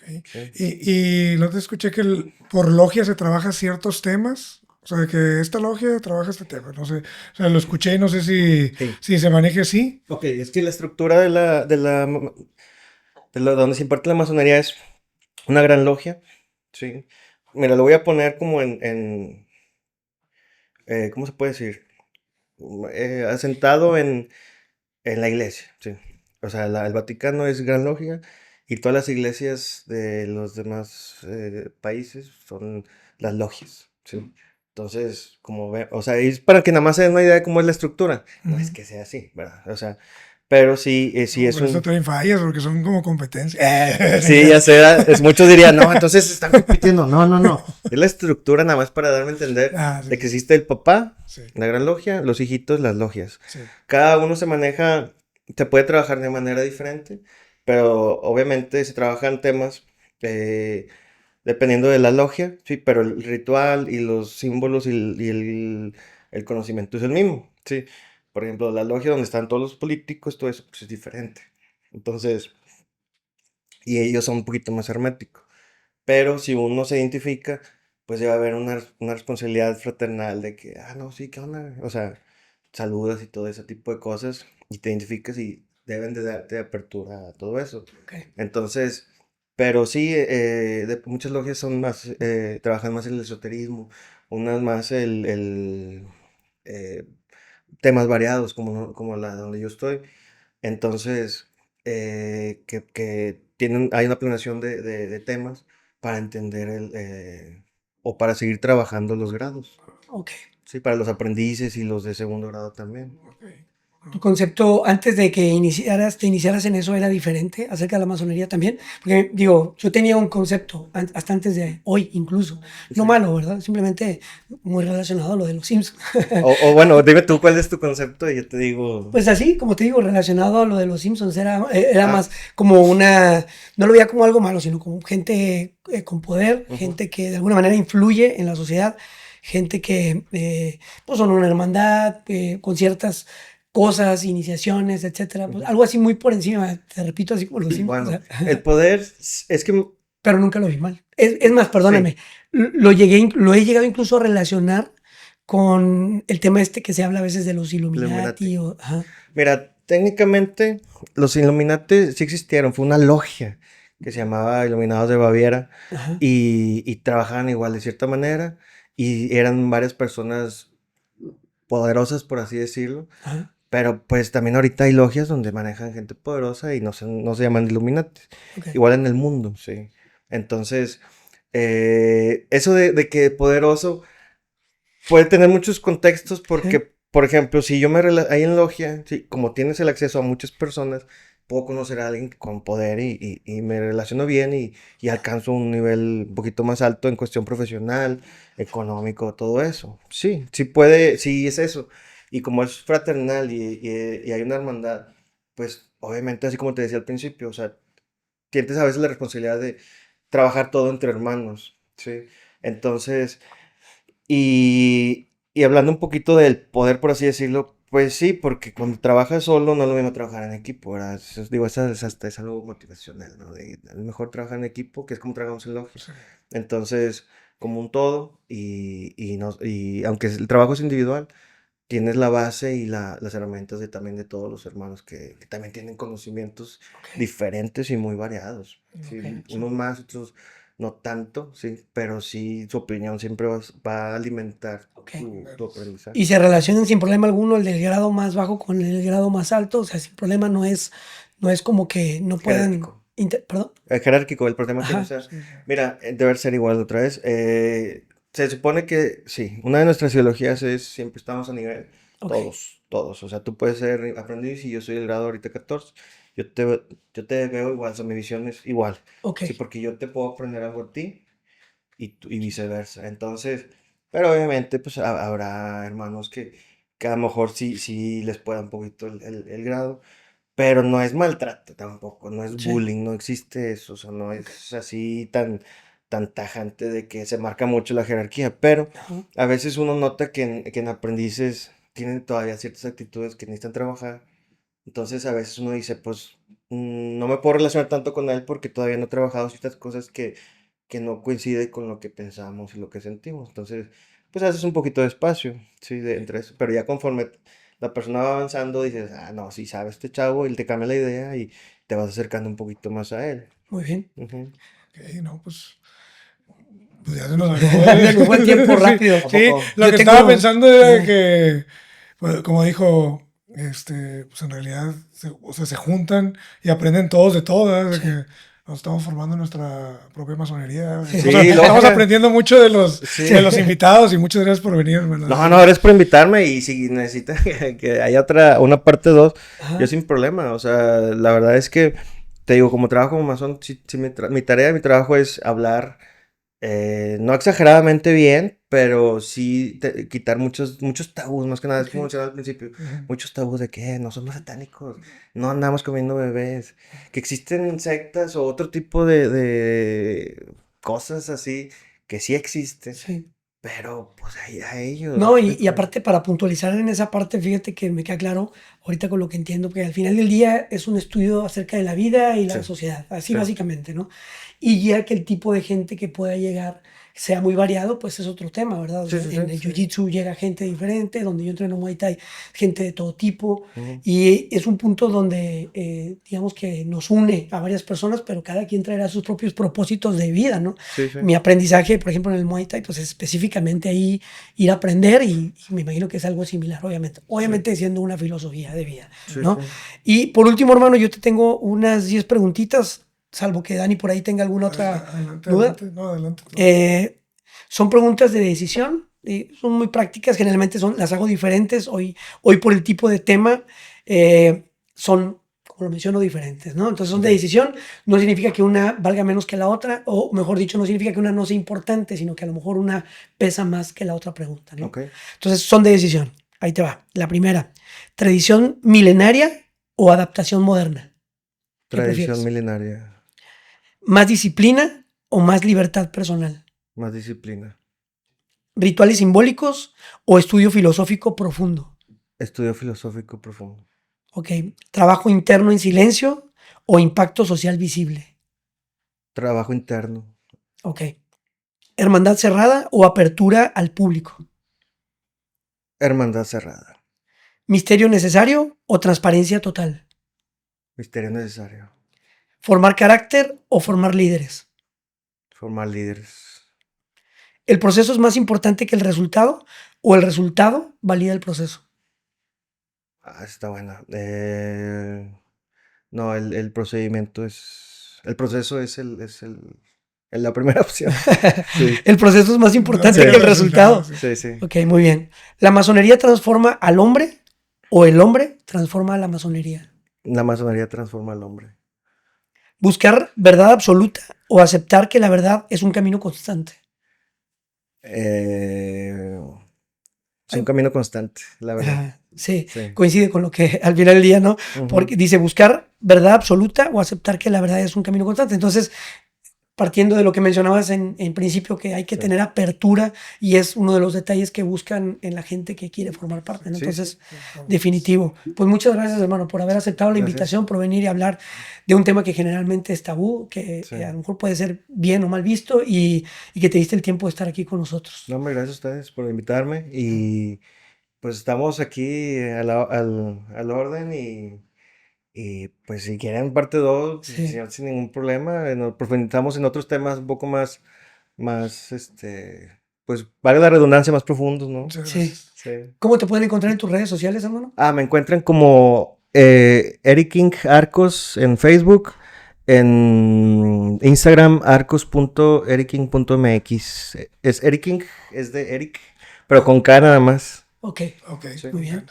Ok. ¿Sí? Y no te escuché que por logia se trabaja ciertos temas. O sea, de que esta logia trabaja este tema. No sé. O sea, lo escuché y no sé Sí. si se maneje así. Ok, es que la estructura donde se imparte la masonería es una gran logia. Sí. Mira, lo voy a poner como ¿cómo se puede decir? Asentado en la iglesia, sí. O sea, el Vaticano es gran logia y todas las iglesias de los demás países son las logias, sí. Entonces, como ve, o sea, es para que nada más se den una idea de cómo es la estructura. No es Ujú. que sea así, ¿verdad? O sea, pero sí, sí No, es pero eso un... traen fallas porque son como competencia. Sí, ya sé, muchos dirían, no, entonces están compitiendo. No, no, no. Es la estructura nada más para darme a entender Ah, sí, de que sí, existe el papá, sí, la gran logia, los hijitos, las logias. sí. Cada uno se puede trabajar de manera diferente, pero obviamente se trabajan temas eh, dependiendo de la logia, sí, pero el ritual y los símbolos y el conocimiento es el mismo, sí. Por ejemplo, la logia donde están todos los políticos, todo eso pues, es diferente. Entonces, y ellos son un poquito más herméticos. Pero si uno se identifica, pues debe haber una responsabilidad fraternal de que, no, sí, ¿qué onda? O sea, saludas y todo ese tipo de cosas y te identificas y deben de darte apertura a todo eso. Ok. Entonces, pero sí, muchas logias son más, trabajan más el esoterismo, unas más eh, temas variados como la donde yo estoy. Entonces, que hay una planeación de temas para entender o para seguir trabajando los grados. Ok. Sí, para los aprendices y los de segundo grado también. Ok. ¿Tu concepto antes de que te iniciaras en eso era diferente acerca de la masonería también? Porque digo, yo tenía un concepto hasta antes de hoy incluso. No Sí. malo, ¿verdad? Simplemente muy relacionado a lo de los Simpsons. O bueno, dime tú cuál es tu concepto y yo te digo. Pues así, como te digo, relacionado a lo de los Simpsons, era Ah, más como no lo veía como algo malo, sino como gente con poder, ujú, gente que de alguna manera influye en la sociedad, gente que pues son una hermandad, con ciertas cosas, iniciaciones, etcétera, pues ujú. algo así muy por encima, te repito, así como los Simpsons, Bueno, el poder es que pero nunca lo vi mal. Es más, sí, perdóname, lo he llegado incluso a relacionar con el tema este que se habla a veces de los Illuminati. Illuminati o... Ajá. Mira, técnicamente los Illuminati sí existieron, fue una logia que se llamaba Iluminados de Baviera Ajá. y trabajaban igual de cierta manera y eran varias personas poderosas, por así decirlo. Ajá. Pero pues también ahorita hay logias donde manejan gente poderosa y no se llaman Illuminati. Ok. Igual en el mundo, sí. Entonces, eso de que poderoso puede tener muchos contextos Sí. porque, por ejemplo, si yo ahí en logia, sí, como tienes el acceso a muchas personas, puedo conocer a alguien con poder y me relaciono bien y alcanzo un nivel un poquito más alto en cuestión profesional, económico, todo eso. Sí, sí puede, sí es eso. Y como es fraternal y hay una hermandad, pues obviamente, así como te decía al principio, o sea, tienes a veces la responsabilidad de trabajar todo entre hermanos, ¿sí? Entonces, y hablando un poquito del poder, por así decirlo, pues sí, porque cuando trabajas solo no es lo mismo trabajar en equipo, ¿verdad? Digo, hasta es algo motivacional, ¿no? A lo mejor trabajar en equipo, que es como trabajamos en logia. Sí. Entonces, como un todo, y aunque el trabajo es individual, tienes la base y las herramientas también de todos los hermanos que también tienen conocimientos Ok. diferentes y muy variados. Sí, Ok. unos más, otros no tanto, sí, pero sí su opinión siempre va a alimentar Ok. tu aprendizaje. Y se relacionan sin problema alguno el del grado más bajo con el grado más alto. O sea, sin problema no es como que no puedan. Jerárquico. Perdón. Jerárquico, el problema que no Ajá. sea. Sí, sí. Mira, debe ser igual otra vez. Se supone que sí, una de nuestras ideologías es siempre estamos a nivel, Ok. todos. O sea, tú puedes ser aprendiz y yo soy el grado ahorita 14. Yo te veo igual, o sea, mi visión es igual. Ok. Sí, porque yo te puedo aprender algo a ti y viceversa. Entonces, pero obviamente, pues habrá hermanos que a lo mejor sí les pueda un poquito el grado. Pero no es maltrato tampoco, no es Sí. bullying, no existe eso, o sea, no Ok. es así tan tajante de que se marca mucho la jerarquía, pero Ajá. a veces uno nota que en aprendices tienen todavía ciertas actitudes que necesitan trabajar, entonces a veces uno dice, pues no me puedo relacionar tanto con él porque todavía no he trabajado ciertas cosas que no coinciden con lo que pensamos y lo que sentimos, entonces pues haces un poquito de espacio, sí, entre eso, pero ya conforme la persona va avanzando, dices, no, sí sabe este chavo, y te cambia la idea y te vas acercando un poquito más a él. Muy bien. Ujú. Ok, no, pues ya se nos acabó. Se nos fue el tiempo Sí, rápido. ¿A sí, poco? lo Yo que estaba tengo. pensando era Ajá. que, pues, como dijo, pues en realidad, o sea, se juntan y aprenden todos de todas, de Sí. que nos estamos formando nuestra propia masonería. Sí, Estamos logia. aprendiendo mucho de Sí. de los invitados y muchas gracias por venir, hermano. No, no, eres por invitarme y si necesitas que haya una parte 2 yo Ajá. sin problema. O sea, la verdad es que, te digo, como trabajo como masón, sí, mi trabajo es hablar. No exageradamente bien, pero sí quitar muchos tabús, más que nada, es Ok. como mencionaba al principio, Ujú. muchos tabús de que no somos satánicos, no andamos comiendo bebés, que existen sectas o otro tipo de cosas así que sí existen, Sí. pero pues a ellos, ¿me No, y explico? aparte para puntualizar en esa parte, fíjate que me queda claro ahorita con lo que entiendo, que al final del día es un estudio acerca de la vida y Sí, la sociedad, así sí, básicamente, ¿no? Y ya que el tipo de gente que pueda llegar sea muy variado, pues es otro tema, ¿verdad? O sí, sea, sí, en sí, el sí. Jiu-Jitsu llega gente diferente, donde yo entreno Muay Thai, gente de todo tipo, Ujú. y es un punto donde, digamos que nos une a varias personas, pero cada quien traerá sus propios propósitos de vida, ¿no? Sí, sí, Mi aprendizaje, por ejemplo, en el Muay Thai, pues es específicamente ahí ir a aprender y me imagino que es algo similar, obviamente. Sí, Obviamente siendo una filosofía de vida, sí, ¿no? sí. Y por último, hermano, yo te tengo unas 10 preguntitas, salvo que Dani por ahí tenga alguna otra adelante, duda. adelante, no, adelante. No. Son preguntas de decisión, son muy prácticas, generalmente las hago diferentes. Hoy por el tipo de tema, son, como lo menciono, diferentes, ¿no? Entonces son de Ok, decisión, no significa que una valga menos que la otra, o mejor dicho, no significa que una no sea importante, sino que a lo mejor una pesa más que la otra pregunta, ¿no? ok. Entonces son de decisión. Ahí te va. La primera, tradición milenaria o adaptación moderna. ¿Qué Tradición prefieres? milenaria, ¿Más disciplina o más libertad personal? más disciplina, ¿Rituales simbólicos o estudio filosófico profundo? estudio filosófico profundo. Ok. ¿Trabajo interno en silencio o impacto social visible? Trabajo interno, Ok. ¿Hermandad cerrada o apertura al público? hermandad cerrada, ¿Misterio necesario o transparencia total? misterio necesario, ¿Formar carácter o formar líderes? Formar líderes. ¿El proceso es más importante que el resultado o el resultado valida el proceso? Está buena. No, el procedimiento es... El proceso es la primera opción. Sí, El proceso es más importante Sí. que el resultado. sí, sí. Ok, muy bien. ¿La masonería transforma al hombre o el hombre transforma a la masonería? La masonería transforma al hombre. ¿Buscar verdad absoluta o aceptar que la verdad es un camino constante? Es un camino constante, la verdad. Ajá, sí, Sí. coincide con lo que al final del día, ¿no? Ujú. Porque dice buscar verdad absoluta o aceptar que la verdad es un camino constante. Entonces, partiendo de lo que mencionabas en principio, que hay que Sí. tener apertura y es uno de los detalles que buscan en la gente que quiere formar parte, ¿no? Sí, Entonces, sí. definitivo. Pues muchas gracias, hermano, por haber aceptado la Gracias. invitación, por venir y hablar de un tema que generalmente es tabú, que Sí. a lo mejor puede ser bien o mal visto y que te diste el tiempo de estar aquí con nosotros. No, hombre, gracias a ustedes por invitarme y pues estamos aquí al orden y pues si quieren parte 2, Sí. sin ningún problema, nos profundizamos en otros temas un poco más, pues vale la redundancia, más profundos, ¿no? Muchas Sí. gracias. Sí. ¿Cómo te pueden encontrar en tus redes sociales, hermano? Me encuentran como Eric King Arcos en Facebook, en Instagram arcos.ericking.mx. Es Eric King, es de Eric, pero con K nada más. Ok, Ok, Sí. muy bien.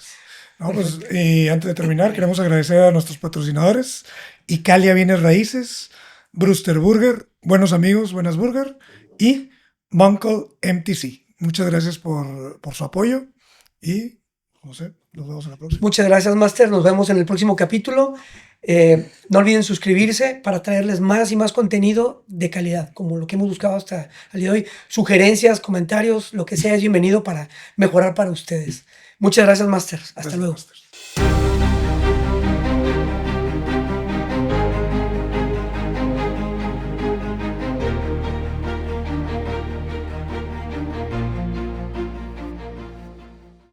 No, pues, y antes de terminar, queremos agradecer a nuestros patrocinadores: Icalia Bienes Raíces, Brewster Burger, Buenos Amigos, Buenas Burger y Bunkle MTC. Muchas gracias por su apoyo y, no sé, nos vemos en la próxima. Muchas gracias, Master. Nos vemos en el próximo capítulo. No olviden suscribirse para traerles más y más contenido de calidad, como lo que hemos buscado hasta el día de hoy. Sugerencias, comentarios, lo que sea es bienvenido para mejorar para ustedes. Muchas gracias, Master. Hasta Gracias, luego. Master.